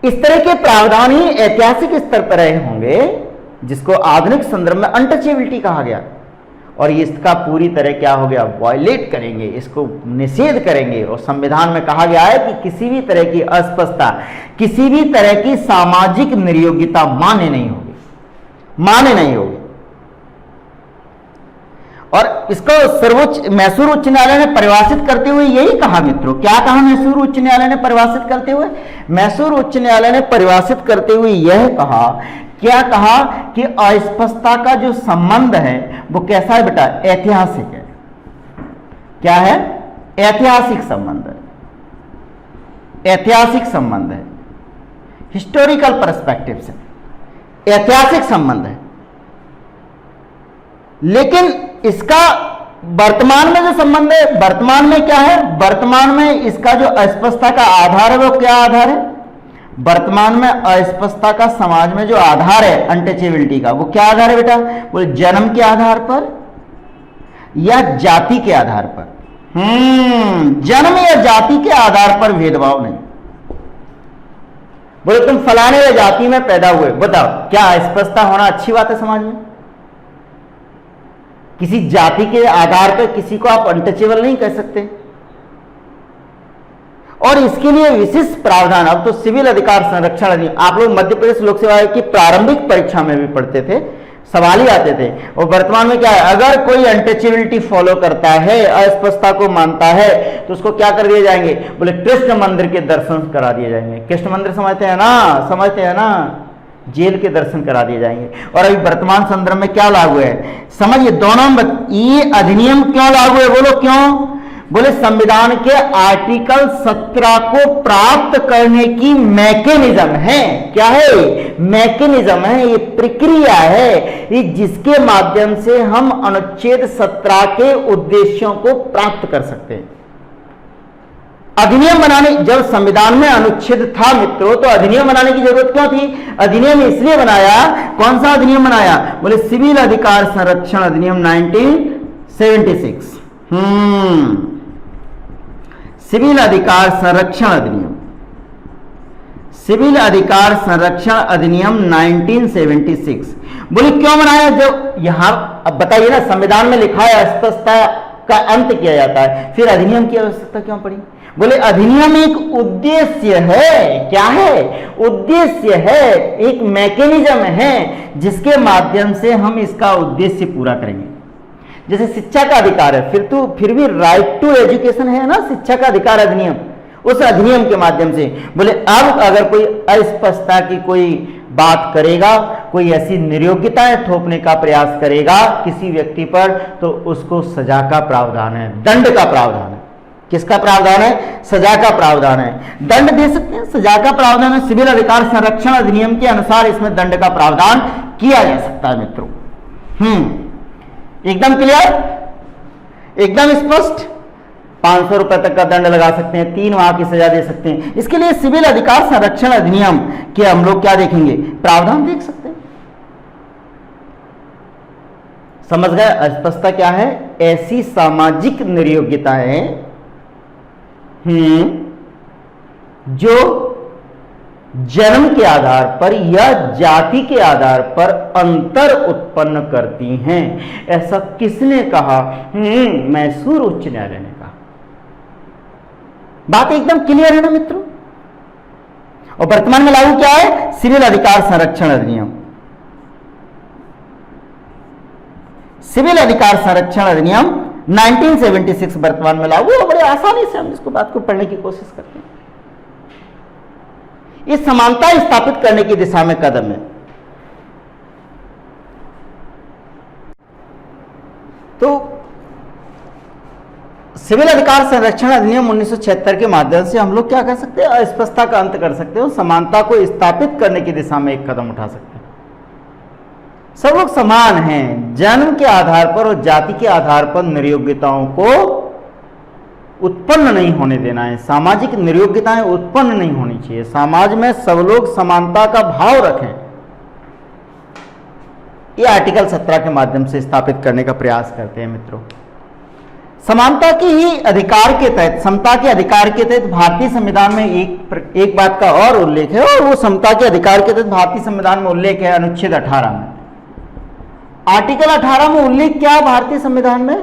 इस तरह के प्रावधान ही ऐतिहासिक स्तर पर रहे होंगे, जिसको आधुनिक संदर्भ में अनटचेबिलिटी कहा गया। और इसका पूरी तरह क्या हो गया? वायलेट करेंगे, इसको निषेध करेंगे। और संविधान में कहा गया है कि किसी भी तरह की अस्पष्टता, किसी भी तरह की सामाजिक निर्योग्यता मान्य नहीं होगी, मान्य नहीं होगी। और इसको सर्वोच्च मैसूर उच्च न्यायालय ने परिभाषित करते हुए यही कहा मित्रों। क्या कहा मैसूर उच्च न्यायालय ने परिभाषित करते हुए? मैसूर उच्च न्यायालय ने परिभाषित करते हुए यह कहा, क्या कहा कि अस्पष्टता का जो संबंध है वो कैसा है बेटा? ऐतिहासिक है। क्या है? ऐतिहासिक संबंध है, ऐतिहासिक संबंध है, हिस्टोरिकल पर्सपेक्टिव से ऐतिहासिक संबंध है। लेकिन इसका वर्तमान में जो संबंध है, वर्तमान में क्या है? वर्तमान में इसका जो अस्पष्टता का आधार है वो क्या आधार है? वर्तमान में अस्पष्टता का समाज में जो आधार है अनटचेबिलिटी का, वो क्या आधार है बेटा? बोले जन्म के आधार पर या जाति के आधार पर। जन्म या जाति के आधार पर भेदभाव नहीं। बोले तुम फलाने जाति में पैदा हुए, बताओ क्या अस्पष्टता होना अच्छी बात है समाज में? किसी जाति के आधार पर किसी को आप अनटचेबल नहीं कह सकते। और इसके लिए विशिष्ट प्रावधान, अब तो सिविल अधिकार संरक्षण अधिनियम, आप लोग मध्य प्रदेश लोक सेवा आयोग की प्रारंभिक परीक्षा में भी पढ़ते थे, सवाल ही आते थे। और वर्तमान में क्या है? अगर कोई अनटचेबिलिटी फॉलो करता है, अस्पष्टता को मानता है, तो उसको क्या कर दिए जाएंगे? बोले कृष्ण मंदिर के दर्शन करा दिए जाएंगे। कृष्ण मंदिर समझते हैं ना? समझते हैं ना? जेल के दर्शन करा दिए जाएंगे। और अभी वर्तमान संदर्भ में क्या लागू है समझिए, दोनों में ये अधिनियम क्यों लागू है? बोलो क्यों? बोले संविधान के आर्टिकल 17 को प्राप्त करने की मैकेनिज्म है। क्या है? मैकेनिज्म है, ये प्रक्रिया है, ये जिसके माध्यम से हम अनुच्छेद 17 के उद्देश्यों को प्राप्त कर सकते हैं। अधिनियम बनाने, जब संविधान में अनुच्छेद था मित्रों, तो अधिनियम बनाने की जरूरत क्यों थी? अधिनियम इसलिए बनाया। कौन सा अधिनियम बनाया? बोले सिविल अधिकार संरक्षण अधिनियम 1976। सिविल अधिकार संरक्षण अधिनियम, सिविल अधिकार संरक्षण अधिनियम 1976। बोले क्यों बनाया? जब यहां अब बताइए ना, संविधान में लिखा है अस्पष्टता का अंत किया जाता है, फिर अधिनियम की आवश्यकता क्यों पड़ी? बोले अधिनियम एक उद्देश्य है। क्या है? उद्देश्य है, एक मैकेनिज्म है जिसके माध्यम से हम इसका उद्देश्य पूरा करेंगे। जैसे शिक्षा का अधिकार है, फिर भी राइट टू एजुकेशन है ना, शिक्षा का अधिकार अधिनियम, उस अधिनियम के माध्यम से। बोले अब अगर कोई अस्पष्टता की कोई बात करेगा, कोई ऐसी निर्योग्यताएं थोपने का प्रयास करेगा किसी व्यक्ति पर, तो उसको सजा का प्रावधान है, दंड का प्रावधान है। किसका प्रावधान है? सजा का प्रावधान है। दंड दे सकते हैं, सजा का प्रावधान है। सिविल अधिकार संरक्षण अधिनियम के अनुसार इसमें दंड का प्रावधान किया जा सकता है मित्रों। एकदम क्लियर, एकदम स्पष्ट। 500 रुपए तक का दंड लगा सकते हैं, 3 माह की सजा दे सकते हैं। इसके लिए सिविल अधिकार संरक्षण अधिनियम के हम लोग क्या देखेंगे? प्रावधान देख सकते हैं। समझ गए? अस्पष्टता क्या है? ऐसी सामाजिक निर्योग्यता है जो जन्म के आधार पर या जाति के आधार पर अंतर उत्पन्न करती हैं। ऐसा किसने कहा? मैसूर उच्च न्यायालय ने कहा। बात एकदम क्लियर है ना मित्रों? और वर्तमान में लागू क्या है? सिविल अधिकार संरक्षण अधिनियम। सिविल अधिकार संरक्षण अधिनियम 1976 वर्तमान में लागू, और बड़े आसानी से हम इसको बात को पढ़ने की कोशिश करते हैं। इस समानता स्थापित करने की दिशा में कदम है। तो सिविल अधिकार संरक्षण अधिनियम 1976 के माध्यम से हम लोग क्या कर सकते हैं? अस्पष्टता का अंत कर सकते हैं, समानता को स्थापित करने की दिशा में एक कदम उठा सकते हैं। सब लोग समान हैं। जन्म के आधार पर और जाति के आधार पर निर्योग्यताओं को उत्पन्न नहीं होने देना है। सामाजिक निर्योग्यताएं उत्पन्न नहीं होनी चाहिए। समाज में सब लोग समानता का भाव रखें। ये आर्टिकल 17 के माध्यम से स्थापित करने का प्रयास करते हैं मित्रों। समानता की ही अधिकार के तहत, समता के अधिकार के तहत भारतीय संविधान में एक बात का और उल्लेख है, और वो समता के अधिकार के तहत भारतीय संविधान में उल्लेख है अनुच्छेद 18 में। आर्टिकल 18 में उल्लेख क्या है भारतीय संविधान में?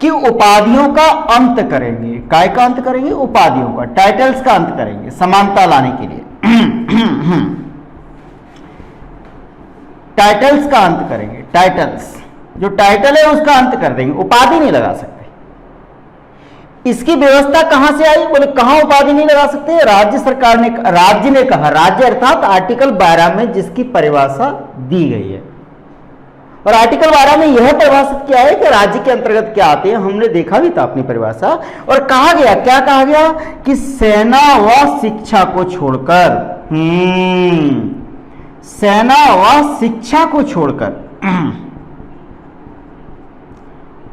कि उपाधियों का अंत करेंगे। काय का अंत करेंगे? उपाधियों का, टाइटल्स का अंत करेंगे समानता लाने के लिए। टाइटल्स का अंत करेंगे। टाइटल्स, जो टाइटल है उसका अंत कर देंगे, उपाधि नहीं लगा सकते। इसकी व्यवस्था कहां से आई? बोले कहां उपाधि नहीं लगा सकते? राज्य सरकार ने, राज्य ने कहा। राज्य अर्थात आर्टिकल 12 में जिसकी परिभाषा दी गई है। और आर्टिकल 12 में यह परिभाषित किया है कि राज्य के अंतर्गत क्या आते हैं। हमने देखा भी था अपनी परिभाषा, और कहा गया, क्या कहा गया? कि सेना व शिक्षा को छोड़कर, सेना व शिक्षा को छोड़कर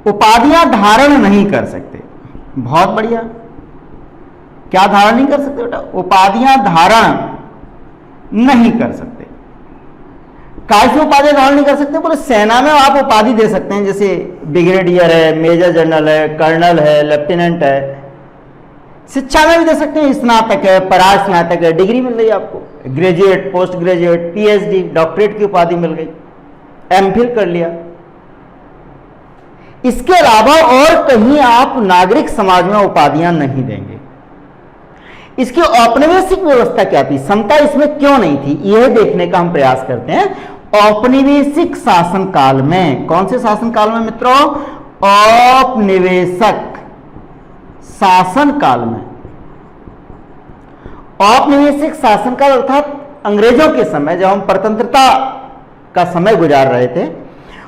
उपाधियां धारण नहीं कर सकते। बहुत बढ़िया। क्या धारण नहीं कर सकते बेटा? उपाधियां धारण नहीं कर सकते। कैसे उपाधि धारण नहीं कर सकते? बोले सेना में आप उपाधि दे सकते हैं, जैसे ब्रिगेडियर है, मेजर जनरल है, कर्नल है, लेफ्टिनेंट है। शिक्षा में भी दे सकते हैं, स्नातक है, परास्नातक है, डिग्री मिल गई आपको, graduate, post graduate, PhD, doctorate की उपाधि मिल गई, एमफिल कर लिया। इसके अलावा और कहीं आप नागरिक समाज में उपाधियां नहीं देंगे। इसकी औपनिवेशिक व्यवस्था क्या थी? समता इसमें क्यों नहीं थी? यह देखने का हम प्रयास करते हैं। औपनिवेशिक शासन काल में, कौन से शासन काल में मित्रों? औपनिवेशक शासन काल में। औपनिवेशिक शासन काल अर्थात अंग्रेजों के समय, जब हम स्वतंत्रता का समय गुजार रहे थे,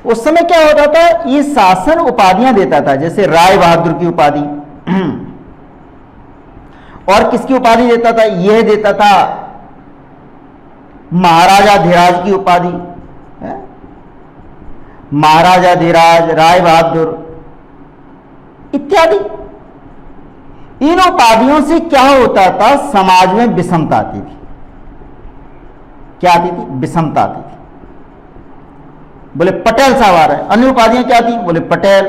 उस समय क्या होता था? ये शासन उपाधियां देता था, जैसे राय बहादुर की उपाधि, और किसकी उपाधि देता था? यह देता था महाराजा धीराज की उपाधि, महाराजा धीराज, राय बहादुर इत्यादि। इन उपाधियों से क्या होता था? समाज में विषमता आती थी। क्या आती थी? विषमता आती थी। बोले पटेल साहब आ रहे हैं। अन्य उपाधियां क्या थी? बोले पटेल।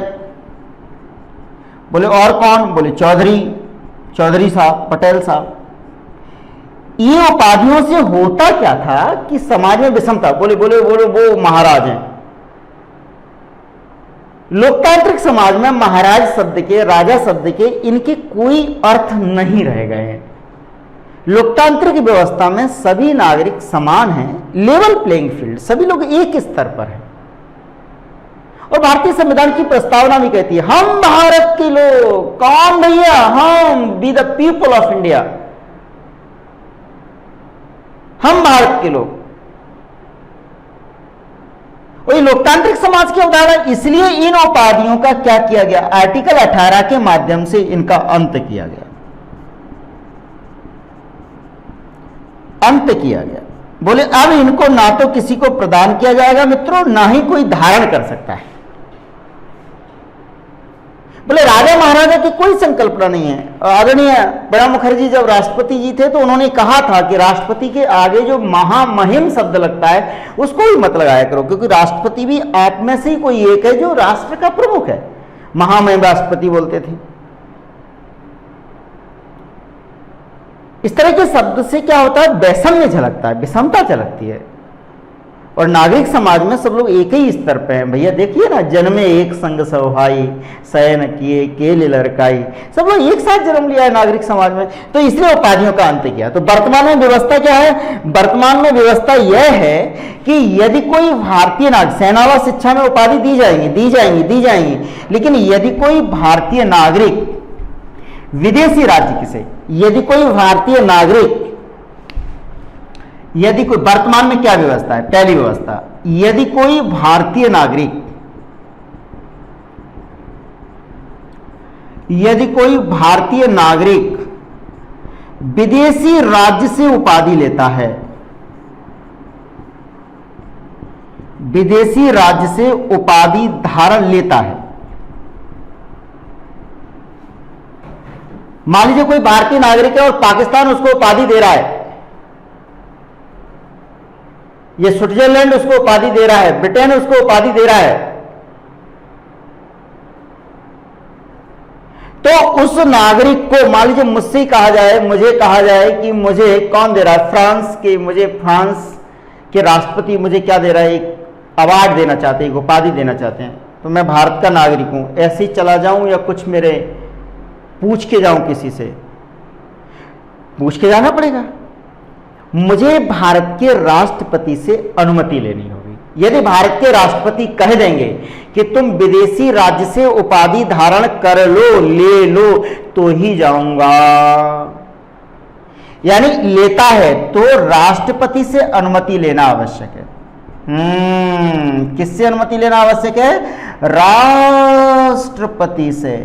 बोले और कौन? बोले चौधरी, चौधरी साहब, पटेल साहब। ये उपाधियों से होता क्या था कि समाज में विषमता। बोले बोले बोले वो महाराज हैं। लोकतांत्रिक समाज में महाराज शब्द के, राजा शब्द के, इनके कोई अर्थ नहीं रह गए हैं। लोकतांत्रिक व्यवस्था में सभी नागरिक समान हैं, लेवल प्लेइंग फील्ड, सभी लोग एक स्तर पर हैं। और भारतीय संविधान की प्रस्तावना भी कहती है हम भारत के लोग। कौन भैया? हम, be the people of India. हम भारत के लोग। वही लोकतांत्रिक समाज के उदाहरण। इसलिए इन उपाधियों का क्या किया गया, आर्टिकल 18 के माध्यम से इनका अंत किया गया, अंत किया गया। बोले अब इनको ना तो किसी को प्रदान किया जाएगा मित्रों, ना ही कोई धारण कर सकता है। बोले राजा महाराजा की कोई संकल्पना नहीं है। आदरणीय प्रणब मुखर्जी जब राष्ट्रपति जी थे तो उन्होंने कहा था कि राष्ट्रपति के आगे जो महामहिम शब्द लगता है उसको भी मत लगाया करो, क्योंकि राष्ट्रपति भी आप में से ही कोई एक है जो राष्ट्र का प्रमुख है। महामहिम राष्ट्रपति बोलते थे। इस तरह के शब्द से क्या होता है, वैषम्य झलकता है, विषमता झलकती है। और नागरिक समाज में सब लोग एक ही स्तर पे हैं। भैया देखिए ना, जन्मे एक संग सभाई, शयन किए केले लड़काई, सब लोग एक साथ जन्म लिया है नागरिक समाज में। तो इसलिए उपाधियों का अंत किया। तो वर्तमान में व्यवस्था क्या है, वर्तमान में व्यवस्था यह है कि यदि कोई भारतीय नागरिक, सेना व शिक्षा में उपाधि दी जाएंगी, लेकिन यदि कोई भारतीय नागरिक विदेशी राज्य से, यदि कोई भारतीय नागरिक, यदि कोई, वर्तमान में क्या व्यवस्था है, पहली व्यवस्था, यदि कोई भारतीय नागरिक, यदि कोई भारतीय नागरिक विदेशी राज्य से उपाधि लेता है, विदेशी राज्य से उपाधि धारण लेता है, मान लीजिए कोई भारतीय नागरिक है और पाकिस्तान उसको उपाधि दे रहा है, ये स्विट्जरलैंड उसको उपाधि दे रहा है, ब्रिटेन उसको उपाधि दे रहा है, तो उस नागरिक को मान लीजिए मुझसे ही कहा जाए, मुझे कहा जाए कि मुझे कौन दे रहा है, फ्रांस के, मुझे फ्रांस के राष्ट्रपति मुझे क्या दे रहा है, एक अवार्ड देना चाहते हैं, एक उपाधि देना चाहते हैं। तो मैं भारत का नागरिक हूं, ऐसे ही चला जाऊं या कुछ मेरे पूछ के जाऊं, किसी से पूछ के जाना पड़ेगा, मुझे भारत के राष्ट्रपति से अनुमति लेनी होगी। यदि भारत के राष्ट्रपति कह देंगे कि तुम विदेशी राज्य से उपाधि धारण कर लो, ले लो, तो ही जाऊंगा। यानी लेता है तो राष्ट्रपति से अनुमति लेना आवश्यक है। किससे अनुमति लेना आवश्यक है, राष्ट्रपति से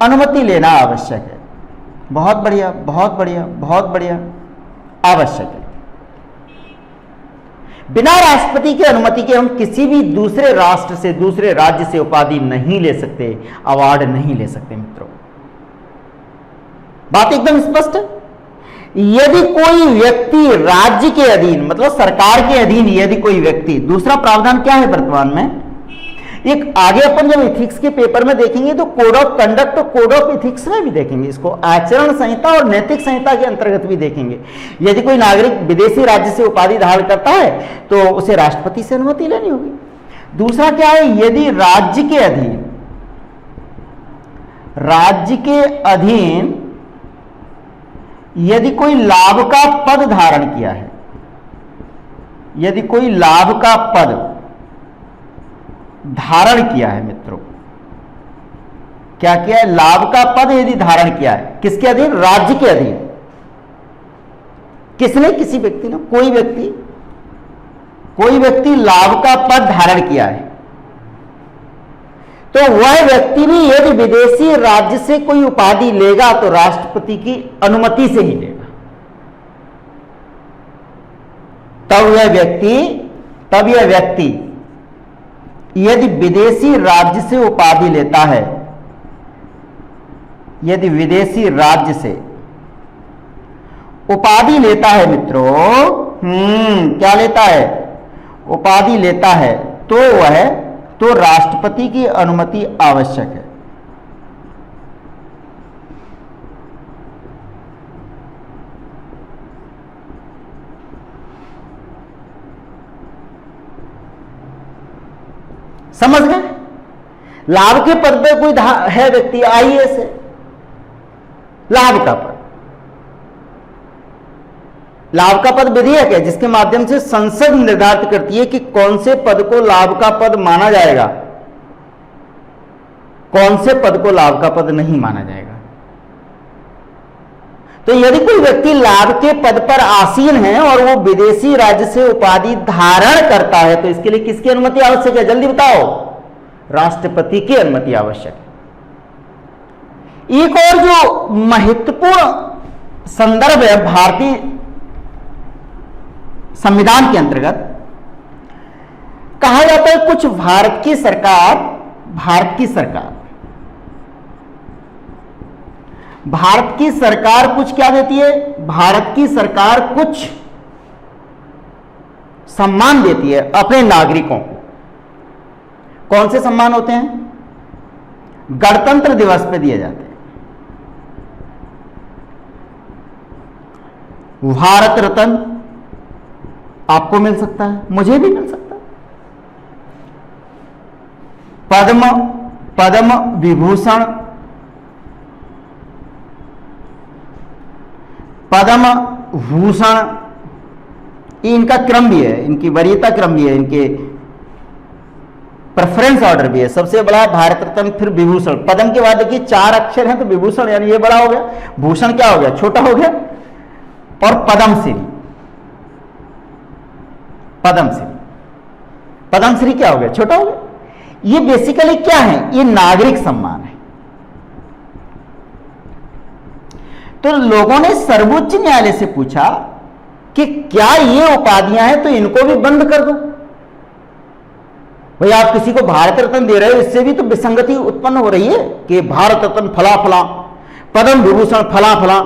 अनुमति लेना आवश्यक है। बहुत बढ़िया, बहुत बढ़िया, बहुत बढ़िया, आवश्यक है। बिना राष्ट्रपति की अनुमति के हम किसी भी दूसरे राष्ट्र से, दूसरे राज्य से उपाधि नहीं ले सकते, अवार्ड नहीं ले सकते मित्रों। बात एकदम स्पष्ट है। यदि कोई व्यक्ति राज्य के अधीन, मतलब सरकार के अधीन, यदि कोई व्यक्ति, दूसरा प्रावधान क्या है वर्तमान में, एक आगे अपन जब इथिक्स के पेपर में देखेंगे तो कोड ऑफ कंडक्ट और कोड ऑफ इथिक्स में भी देखेंगे इसको, आचरण संहिता और नैतिक संहिता के अंतर्गत भी देखेंगे। यदि कोई नागरिक विदेशी राज्य से उपाधि धारण करता है तो उसे राष्ट्रपति से अनुमति लेनी होगी। दूसरा क्या है, यदि राज्य के अधीन यदि कोई लाभ का पद धारण किया है, यदि कोई लाभ का पद धारण किया है मित्रों, क्या किया है, लाभ का पद यदि धारण किया है, किसके अधीन, राज्य के अधीन। किसने, किसी व्यक्ति ने, कोई व्यक्ति लाभ का पद धारण किया है, तो वह व्यक्ति भी यदि विदेशी राज्य से कोई उपाधि लेगा तो राष्ट्रपति की अनुमति से ही लेगा। तब यह व्यक्ति यदि विदेशी राज्य से उपाधि लेता है, यदि विदेशी राज्य से उपाधि लेता है मित्रों, क्या लेता है, उपाधि लेता है, तो राष्ट्रपति की अनुमति आवश्यक है। समझ गए। लाभ के पद पे कोई है व्यक्ति, आईएएस है, लाभ का पद, लाभ का पद विधेयक है जिसके माध्यम से संसद निर्धारित करती है कि कौन से पद को लाभ का पद माना जाएगा, कौन से पद को लाभ का पद नहीं माना जाएगा। तो यदि कोई व्यक्ति लाभ के पद पर आसीन है और वो विदेशी राज्य से उपाधि धारण करता है तो इसके लिए किसकी अनुमति आवश्यक है? जल्दी बताओ। राष्ट्रपति की अनुमति आवश्यक है। एक और जो महत्वपूर्ण संदर्भ है भारतीय संविधान के अंतर्गत, कहा जाता है कुछ भारत की सरकार कुछ क्या देती है? भारत की सरकार कुछ सम्मान देती है अपने नागरिकों को। कौन से सम्मान होते हैं? गणतंत्र दिवस पे दिए जाते हैं। भारत रत्न आपको मिल सकता है, मुझे भी मिल सकता है। पद्म विभूषण, पद्म भूषण, इनका क्रम भी है, इनकी वरीयता क्रम भी है, इनके प्रेफरेंस ऑर्डर भी है। सबसे बड़ा भारत रत्न, फिर विभूषण। पद्म के बाद देखिए 4 अक्षर हैं तो विभूषण यानी ये बड़ा हो गया, भूषण क्या हो गया? छोटा हो गया। और पद्मश्री, पद्मश्री क्या हो गया? छोटा हो गया। ये बेसिकली क्या है? ये नागरिक सम्मान है। तो लोगों ने सर्वोच्च न्यायालय से पूछा कि क्या ये उपाधियां हैं तो इनको भी बंद कर दो। भाई आप किसी को भारत रत्न दे रहे हो, इससे भी तो विसंगति उत्पन्न हो रही है कि भारत रत्न फला फला, पद्म विभूषण फला फला।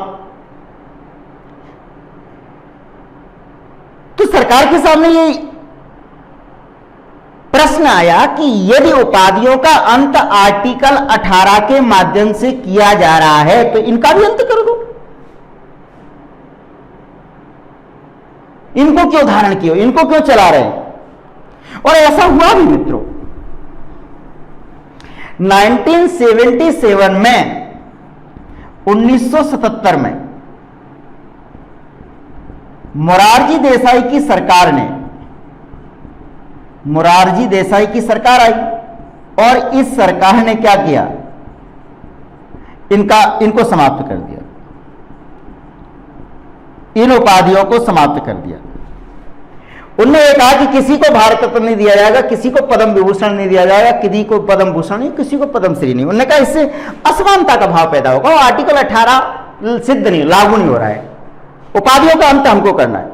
तो सरकार के सामने ये प्रश्न आया कि यदि उपाधियों का अंत आर्टिकल 18 के माध्यम से किया जा रहा है तो इनका भी अंत कर दो। इनको क्यों धारण किया, इनको क्यों चला रहे हैं? और ऐसा हुआ भी मित्रों। 1977 में, 1977 में मोरारजी देसाई की सरकार आई और इस सरकार ने क्या किया? इनको समाप्त कर दिया, इन उपाधियों को समाप्त कर दिया। उन्होंने ये कहा कि किसी को भारत रत्न नहीं दिया जाएगा, किसी को पद्म विभूषण नहीं दिया जाएगा, किसी को पद्म भूषण नहीं, किसी को पद्मश्री नहीं। उन्होंने कहा इससे असमानता का भाव पैदा होगा, आर्टिकल 18 सिद्ध नहीं, लागू नहीं हो रहा है, उपाधियों का अंत हमको करना है।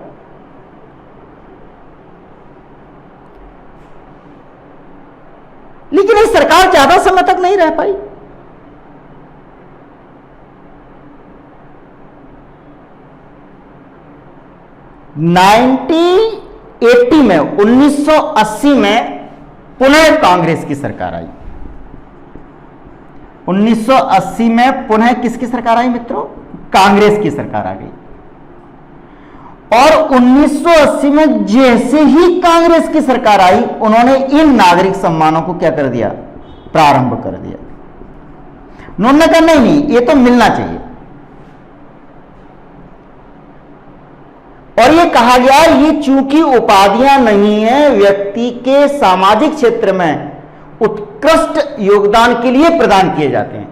लेकिन ये सरकार ज्यादा समय तक नहीं रह पाई। नाइनटीन 1980 में पुनः कांग्रेस की सरकार आई। 1980 में पुनः किसकी सरकार आई मित्रों? कांग्रेस की सरकार आ गई। और 1980 में जैसे ही कांग्रेस की सरकार आई, उन्होंने इन नागरिक सम्मानों को क्या कर दिया? प्रारंभ कर दिया। उन्होंने कहा नहीं, ये तो मिलना चाहिए। और ये कहा गया ये चूंकि उपाधियां नहीं है, व्यक्ति के सामाजिक क्षेत्र में उत्कृष्ट योगदान के लिए प्रदान किए जाते हैं,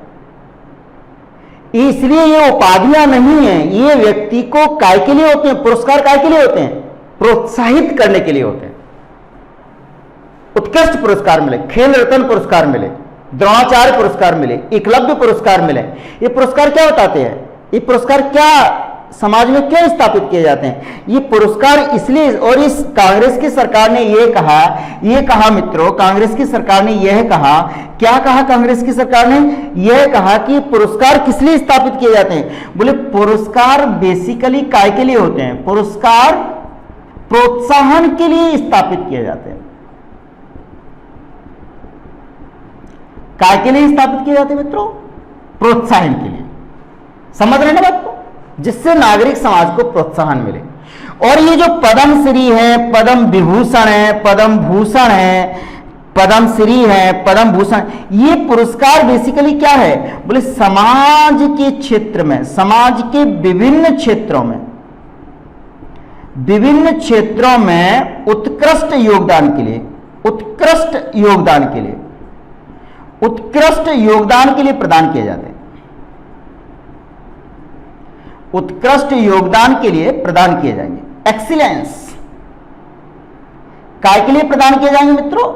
इसलिए ये उपाधियां नहीं है, ये व्यक्ति को काय के लिए होते हैं? पुरस्कार काय के लिए होते हैं? प्रोत्साहित करने के लिए होते हैं। उत्कृष्ट पुरस्कार मिले, खेल रत्न पुरस्कार मिले, द्रोणाचार्य पुरस्कार मिले, एकलव्य पुरस्कार मिले। ये पुरस्कार क्या बताते हैं? ये पुरस्कार क्या समाज में क्यों स्थापित किए जाते हैं? ये पुरस्कार इसलिए, और इस कांग्रेस की सरकार ने ये कहा मित्रों, कांग्रेस की सरकार ने यह कहा, क्या कहा कांग्रेस की सरकार ने? यह कहा कि पुरस्कार किस लिए स्थापित किए जाते हैं? बोले पुरस्कार बेसिकली काय के लिए होते हैं? पुरस्कार प्रोत्साहन के लिए स्थापित किए जाते हैं। काय के लिए स्थापित किए जाते हैं मित्रों? प्रोत्साहन के लिए। समझ रहे हैं ना बात को? जिससे नागरिक समाज को प्रोत्साहन मिले। और ये जो पद्मश्री है, पद्म विभूषण है, पद्म भूषण है, पद्मश्री है, पद्म भूषण, ये पुरस्कार बेसिकली क्या है? बोले समाज के क्षेत्र में, समाज के विभिन्न क्षेत्रों में उत्कृष्ट योगदान के लिए प्रदान किए जाते हैं। उत्कृष्ट योगदान के लिए प्रदान किए जाएंगे। एक्सीलेंस काय के लिए प्रदान किए जाएंगे मित्रों?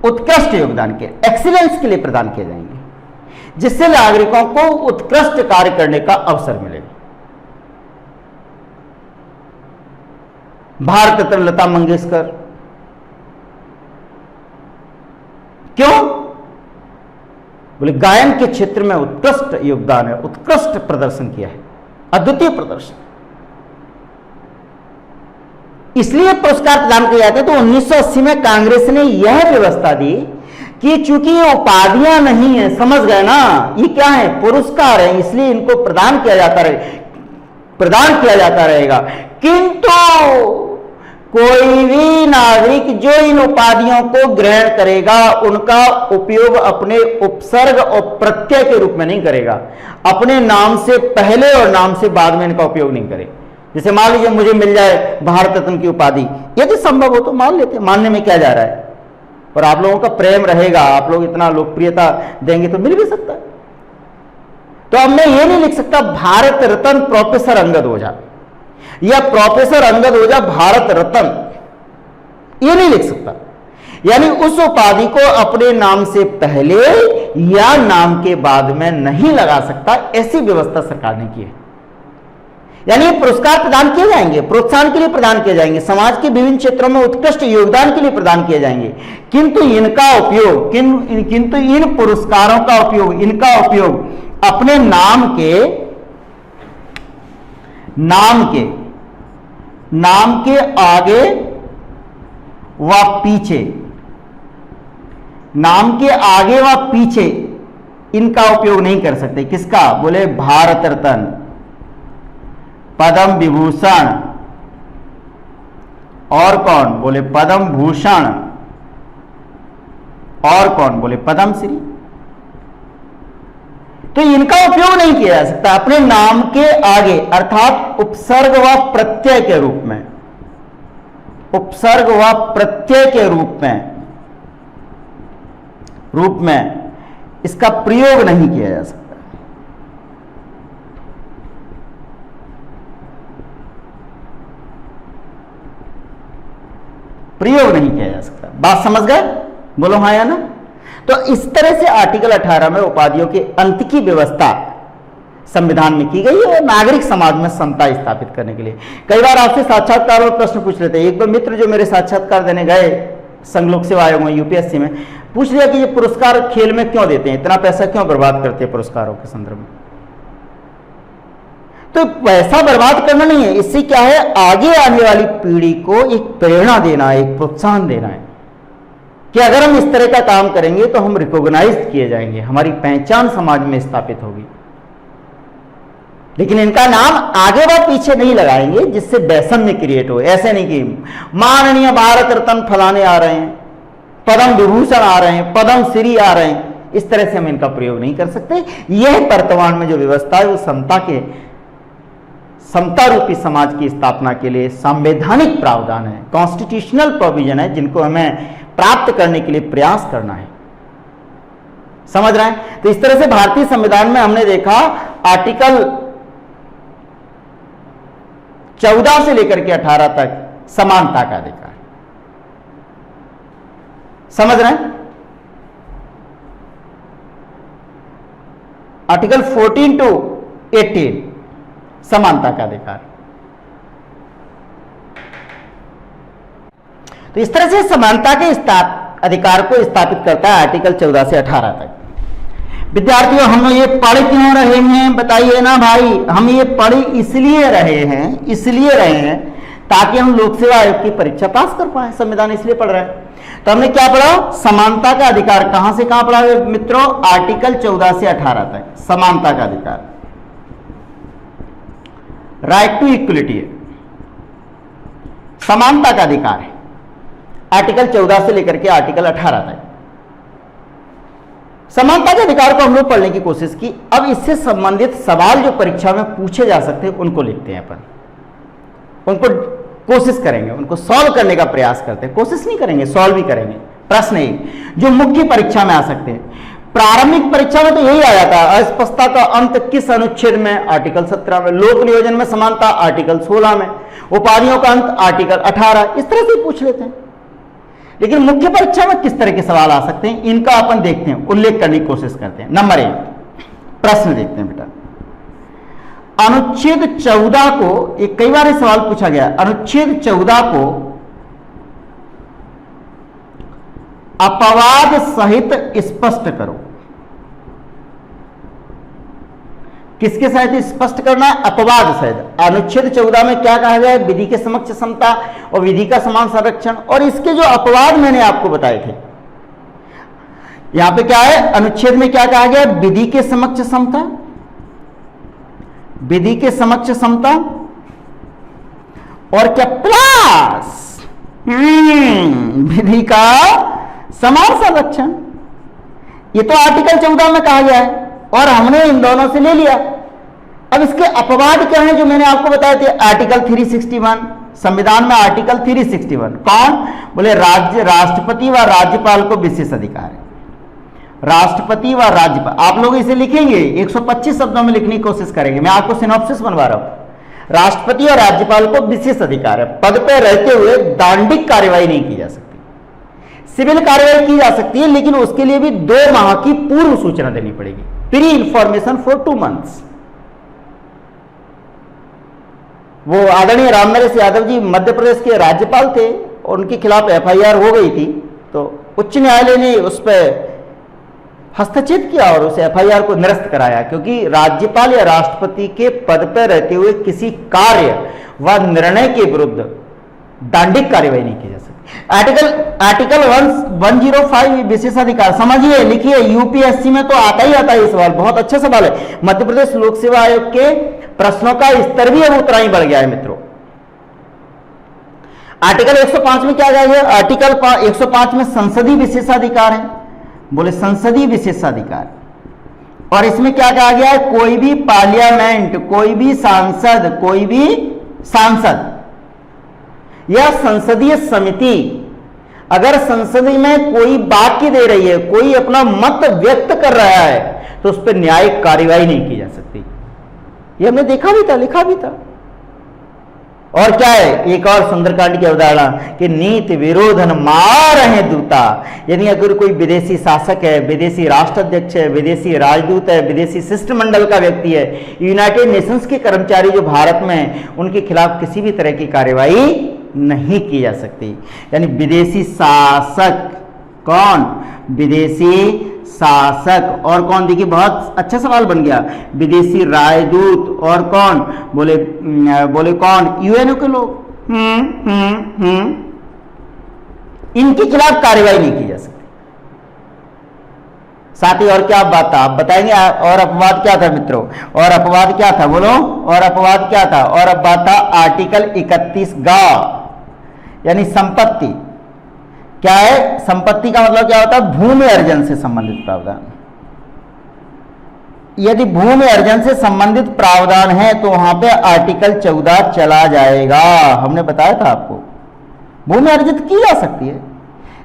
उत्कृष्ट योगदान के, एक्सीलेंस के लिए प्रदान किए जाएंगे, जिससे नागरिकों को उत्कृष्ट कार्य करने का अवसर मिलेगा। भारत रत्न लता मंगेशकर, क्यों? बोले गायन के क्षेत्र में उत्कृष्ट योगदान है, उत्कृष्ट प्रदर्शन किया है, अद्वितीय प्रदर्शन, इसलिए पुरस्कार प्रदान किए जाते हैं। तो 1980 में कांग्रेस ने यह व्यवस्था दी कि चूंकि ये उपाधियां नहीं है, समझ गए ना, ये क्या है? पुरस्कार है, इसलिए इनको प्रदान किया जाता रहेगा। किंतु कोई भी नागरिक जो इन उपाधियों को ग्रहण करेगा उनका उपयोग अपने उपसर्ग और प्रत्यय के रूप में नहीं करेगा, अपने नाम से पहले और नाम से बाद में इनका उपयोग नहीं करेगा। जैसे मान लीजिए मुझे मिल जाए भारत रत्न की उपाधि, यदि संभव हो तो मान लेते हैं, मानने में क्या जा रहा है, और आप लोगों का प्रेम रहेगा, आप लोग इतना लोकप्रियता देंगे तो मिल भी सकता है। तो अब मैं ये नहीं लिख सकता भारत रत्न प्रोफेसर अंगद ओझा या प्रोफेसर अंगद ओझा भारत रत्न, ये नहीं लिख सकता। यानी उस उपाधि को अपने नाम से पहले या नाम के बाद में नहीं लगा सकता, ऐसी व्यवस्था सरकार ने की है। यानी पुरस्कार प्रदान किए जाएंगे, प्रोत्साहन के लिए प्रदान किए जाएंगे, समाज के विभिन्न क्षेत्रों में उत्कृष्ट योगदान के लिए प्रदान किए जाएंगे, किंतु इनका उपयोग किंतु इन पुरस्कारों का उपयोग, इनका उपयोग अपने नाम के आगे व पीछे, नाम के आगे व पीछे इनका उपयोग नहीं कर सकते। किसका? बोले भारत रत्न, पद्म विभूषण, और कौन? बोले पद्म भूषण, और कौन? बोले पद्म श्री। तो इनका उपयोग नहीं किया जा सकता अपने नाम के आगे, अर्थात उपसर्ग व प्रत्यय के रूप में, उपसर्ग व प्रत्यय के रूप में इसका प्रयोग नहीं किया जा सकता। प्रयोग नहीं किया जा सकता। बात समझ गए? बोलो हाँ या ना। तो इस तरह से आर्टिकल 18 में उपाधियों के अंत की व्यवस्था संविधान में की गई है, नागरिक समाज में समता स्थापित करने के लिए। कई बार आपसे साक्षात्कार में प्रश्न पूछ लेते हैं। एक दो मित्र जो मेरे साक्षात्कार देने गए संघ लोक सेवा आयोग में, यूपीएससी में, पूछ लिया कि ये पुरस्कार खेल में क्यों देते हैं, इतना पैसा क्यों बर्बाद करते हैं पुरस्कारों के संदर्भ में। तो पैसा बर्बाद करना नहीं है, इससे क्या है, आगे आने वाली पीढ़ी को एक प्रेरणा देना है, एक प्रोत्साहन देना है कि अगर हम इस तरह का काम करेंगे तो हम रिकॉग्नाइज किए जाएंगे, हमारी पहचान समाज में स्थापित होगी। लेकिन इनका नाम आगे व पीछे नहीं लगाएंगे जिससे वैषम्य क्रिएट हो। ऐसे नहीं कि माननीय भारत रत्न फलाने आ रहे हैं, पद्म विभूषण आ रहे हैं, पद्म श्री आ रहे हैं, इस तरह से हम इनका प्रयोग नहीं कर सकते। यह वर्तमान में जो व्यवस्था है वो समता रूपी समाज की स्थापना के लिए संवैधानिक प्रावधान है, कॉन्स्टिट्यूशनल प्रोविजन है, जिनको हमें प्राप्त करने के लिए प्रयास करना है। समझ रहे हैं? तो इस तरह से भारतीय संविधान में हमने देखा आर्टिकल 14 से लेकर के 18 तक समानता का अधिकार। समझ रहे हैं? आर्टिकल 14 टू 18 समानता का अधिकार। तो इस तरह से समानता के अधिकार को स्थापित करता है आर्टिकल 14 से 18 तक। विद्यार्थियों, हम ये पढ़ क्यों रहे हैं बताइए ना भाई। हम ये पढ़ इसलिए रहे हैं ताकि हम लोक सेवा आयोग की परीक्षा पास कर पाए। संविधान इसलिए पढ़ रहे हैं। तो हमने क्या पढ़ा? समानता का अधिकार। कहां से कहां पढ़ा मित्रों? आर्टिकल 14 से 18 तक समानता का अधिकार, राइट टू इक्वलिटी है, समानता का अधिकार है आर्टिकल 14 से लेकर के आर्टिकल 18 तक। समानता के अधिकार को हम लोग पढ़ने की कोशिश की। अब इससे संबंधित सवाल जो परीक्षा में पूछे जा सकते हैं उनको लिखते हैं अपन, उनको कोशिश करेंगे, उनको सॉल्व करने का प्रयास करते हैं। कोशिश नहीं करेंगे, सॉल्व भी करेंगे। प्रश्न एक जो मुख्य परीक्षा में आ सकते हैं, प्रारंभिक परीक्षा में तो यही आया था, अस्पष्टता का अंत किस अनुच्छेद में, आर्टिकल 17 में, लोक नियोजन में समानता आर्टिकल 16 में, उपाधियों का अंत आर्टिकल 18, इस तरह से पूछ लेते हैं। लेकिन मुख्य परीक्षा में किस तरह के सवाल आ सकते हैं, इनका अपन देखते हैं, उल्लेख करने की कोशिश करते हैं। नंबर 1 प्रश्न देखते हैं बेटा, अनुच्छेद 14 को, एक कई बार सवाल पूछा गया, अनुच्छेद 14 को अपवाद सहित स्पष्ट करो। किसके सहित स्पष्ट करना है, अपवाद सहित। अनुच्छेद 14 में क्या कहा गया है, विधि के समक्ष समता और विधि का समान संरक्षण, और इसके जो अपवाद मैंने आपको बताए थे, यहां पे क्या है, अनुच्छेद में क्या कहा गया, विधि के समक्ष समता, विधि के समक्ष समता, और क्या प्लस विधि का समान संरक्षण। ये तो आर्टिकल 14 में कहा गया है और हमने इन दोनों से ले लिया। अब इसके अपवाद क्या हैं जो मैंने आपको बताए थे, आर्टिकल 361, संविधान में आर्टिकल 361, कौन, बोले राज्य, राष्ट्रपति व राज्यपाल को विशेष अधिकार है। राष्ट्रपति व राज्यपाल, आप लोग इसे लिखेंगे 125 शब्दों में लिखने की कोशिश करेंगे, मैं आपको सिनॉप्सिस बनवा रहा हूं। राष्ट्रपति और राज्यपाल को विशेष अधिकार है, पद पर रहते हुए दांडिक कार्रवाई नहीं की जा सकती, सिविल कार्रवाई की जा सकती है, लेकिन उसके लिए भी 2 माह की पूर्व सूचना देनी पड़ेगी, प्री इंफॉर्मेशन फॉर 2 मंथ्स। वो आदरणीय रामनरेश यादव जी मध्य प्रदेश के राज्यपाल थे और उनके खिलाफ FIR हो गई थी, तो उच्च न्यायालय ने उस पर हस्तक्षेप किया और उस FIR को निरस्त कराया, क्योंकि राज्यपाल या राष्ट्रपति के पद पर रहते हुए किसी कार्य व निर्णय के विरुद्ध दांडिक कार्रवाई नहीं की जा सकती। आर्टिकल 105 विशेषाधिकार, समझिए, लिखिए, यूपीएससी में तो आता ही आता है ये सवाल, बहुत अच्छा सवाल है। मध्य प्रदेश लोक सेवा आयोग के प्रश्नों का स्तर भी अब उतना ही बढ़ गया है मित्रों। आर्टिकल 105 में क्या कहा गया, आर्टिकल 105 में संसदीय विशेषाधिकार है, बोले संसदीय विशेषाधिकार, और इसमें क्या कहा गया है, कोई भी पार्लियामेंट, कोई भी सांसद या संसदीय समिति अगर संसद में कोई वाक्य दे रही है, कोई अपना मत व्यक्त कर रहा है, तो उस पर न्यायिक कार्रवाई नहीं की जा सकती। ये हमने देखा भी था, लिखा भी था। और क्या है, एक और सुंदरकांड की अवधारणा कि नीति विरोधन मार है दूता, यानी अगर कोई विदेशी शासक है, विदेशी राष्ट्राध्यक्ष है, विदेशी राजदूत है, विदेशी शिष्टमंडल का व्यक्ति है, यूनाइटेड नेशंस के कर्मचारी जो भारत में हैं, उनके खिलाफ किसी भी तरह की कार्रवाई नहीं की जा सकती। यानी विदेशी शासक, कौन, विदेशी शासक, और कौन, देखिए बहुत अच्छा सवाल बन गया, विदेशी राजदूत, और कौन, बोले कौन, यूएनओ के लोग, इनके खिलाफ कार्रवाई नहीं की जा सकती। साथ ही और क्या बात था, आप बताएंगे, और अपवाद क्या था मित्रों, और अपवाद क्या था, बोलो, और अपवाद क्या था, और अपवाद था आर्टिकल 31 गा, यानी संपत्ति। क्या है, संपत्ति का मतलब क्या होता है, भूमि अर्जन से संबंधित प्रावधान। यदि भूमि अर्जन से संबंधित प्रावधान है तो वहां पे आर्टिकल 14 चला जाएगा। हमने बताया था आपको, भूमि अर्जित की जा सकती है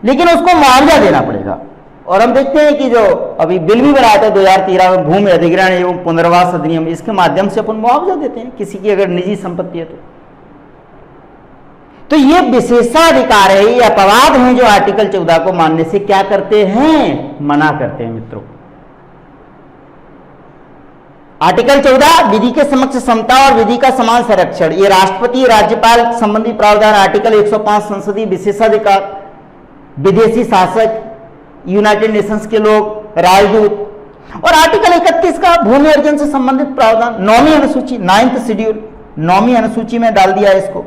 लेकिन उसको मुआवजा देना पड़ेगा। और हम देखते हैं कि जो अभी बिल भी बनाया था 2013 में, भूमि अधिग्रहण एवं पुनर्वास अधिनियम, इसके माध्यम से अपन मुआवजा देते हैं किसी की अगर निजी संपत्ति है तो ये विशेषाधिकार है, ये अपवाद हैं जो आर्टिकल 14 को मानने से क्या करते हैं, मना करते हैं मित्रों। आर्टिकल 14 विधि के समक्ष समता और विधि का समान संरक्षण, ये राष्ट्रपति राज्यपाल संबंधी प्रावधान। आर्टिकल 105 संसदीय विशेषाधिकार, विदेशी शासक, यूनाइटेड नेशंस के लोग, राजदूत। और आर्टिकल 31 का भूमि अर्जन से संबंधित प्रावधान, 9वीं अनुसूची, 9th शेड्यूल, 9वीं अनुसूची में डाल दिया इसको।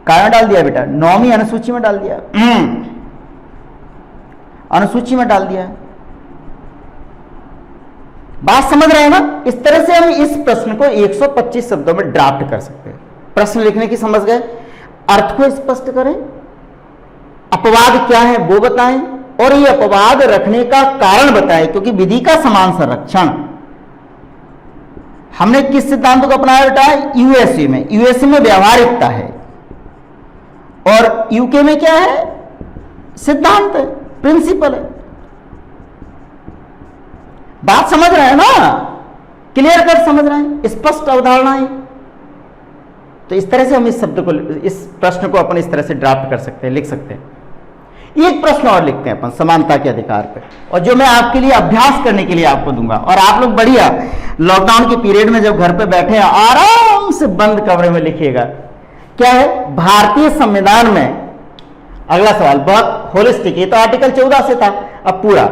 कहां डाल दिया बेटा, 9वीं अनुसूची में डाल दिया, अनुसूची में डाल दिया। बात समझ रहे हैं ना। इस तरह से हम इस प्रश्न को 125 शब्दों में ड्राफ्ट कर सकते हैं। प्रश्न लिखने की समझ गए, अर्थ को स्पष्ट करें, अपवाद क्या है वो बताएं, और ये अपवाद रखने का कारण बताएं। क्योंकि विधि का समान संरक्षण हमने किस सिद्धांत को अपनाया बेटा, यूएसए में। यूएसए में व्यवहारिकता है और यूके में क्या है, सिद्धांत है, प्रिंसिपल है। बात समझ रहे हैं ना, क्लियर कट समझ रहे हैं, स्पष्ट अवधारणाएं। तो इस तरह से हम इस शब्द को, इस प्रश्न को अपन इस तरह से ड्राफ्ट कर सकते हैं, लिख सकते हैं। एक प्रश्न और लिखते हैं अपन समानता के अधिकार पे, और जो मैं आपके लिए अभ्यास करने के लिए आपको दूंगा, और आप लोग बढ़िया लॉकडाउन के पीरियड में जब घर पे बैठे हैं आराम से बंद कमरे में लिखिएगा। क्या है भारतीय संविधान में, अगला सवाल बहुत होलिस्टिक, ये तो आर्टिकल 14 से था। अब पूरा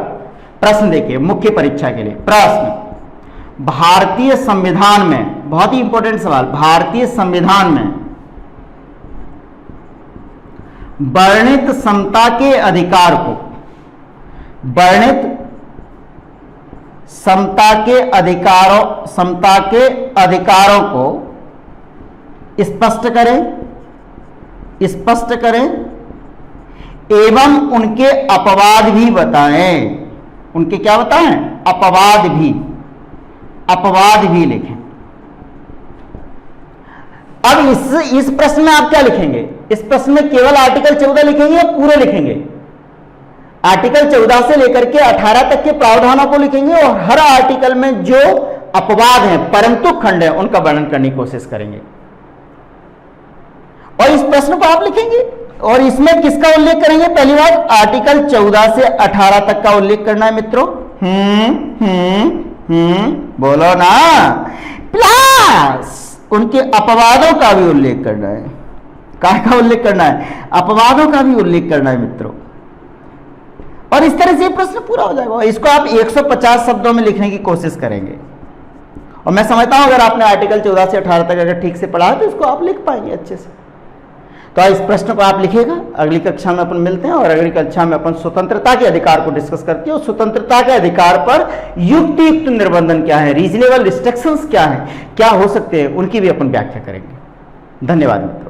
प्रश्न देखिए मुख्य परीक्षा के लिए प्रश्न, भारतीय संविधान में, बहुत ही इंपॉर्टेंट सवाल, भारतीय संविधान में वर्णित समता के अधिकार को, वर्णित समता के अधिकारों को स्पष्ट करें एवं उनके अपवाद भी बताएं। उनके क्या बताएं? अपवाद भी लिखें। अब इस प्रश्न में आप क्या लिखेंगे? इस प्रश्न में केवल आर्टिकल 14 लिखेंगे या पूरे लिखेंगे? आर्टिकल 14 से लेकर के 18 तक के प्रावधानों को लिखेंगे और हर आर्टिकल में जो अपवाद हैं, परंतु खंड है, उनका वर्णन करने की कोशिश करेंगे। और इस प्रश्न को आप लिखेंगे और इसमें किसका उल्लेख करेंगे? पहली बात आर्टिकल 14 से 18 तक का उल्लेख करना है मित्रों। बोलो ना। प्लस उनके अपवादों का भी उल्लेख करना है। का उल्लेख करना है? अपवादों का भी उल्लेख करना है मित्रों। और इस तरह से ये प्रश्न पूरा हो जाएगा। इसको आप 150 शब्दों में लिखने की कोशिश करेंगे, और मैं समझता हूं अगर आपने आर्टिकल 14 से 18 तक अगर ठीक से पढ़ा है तो इसको आप लिख पाएंगे अच्छे से। तो इस प्रश्न को आप लिखिएगा। अगली कक्षा में अपन मिलते हैं, और अगली कक्षा में अपन स्वतंत्रता के अधिकार को डिस्कस करते हैं, और स्वतंत्रता के अधिकार पर युक्तियुक्त निर्बंधन क्या है, रीजनेबल रिस्ट्रिक्शंस क्या है, क्या हो सकते हैं, उनकी भी अपन व्याख्या करेंगे। धन्यवाद मित्रों।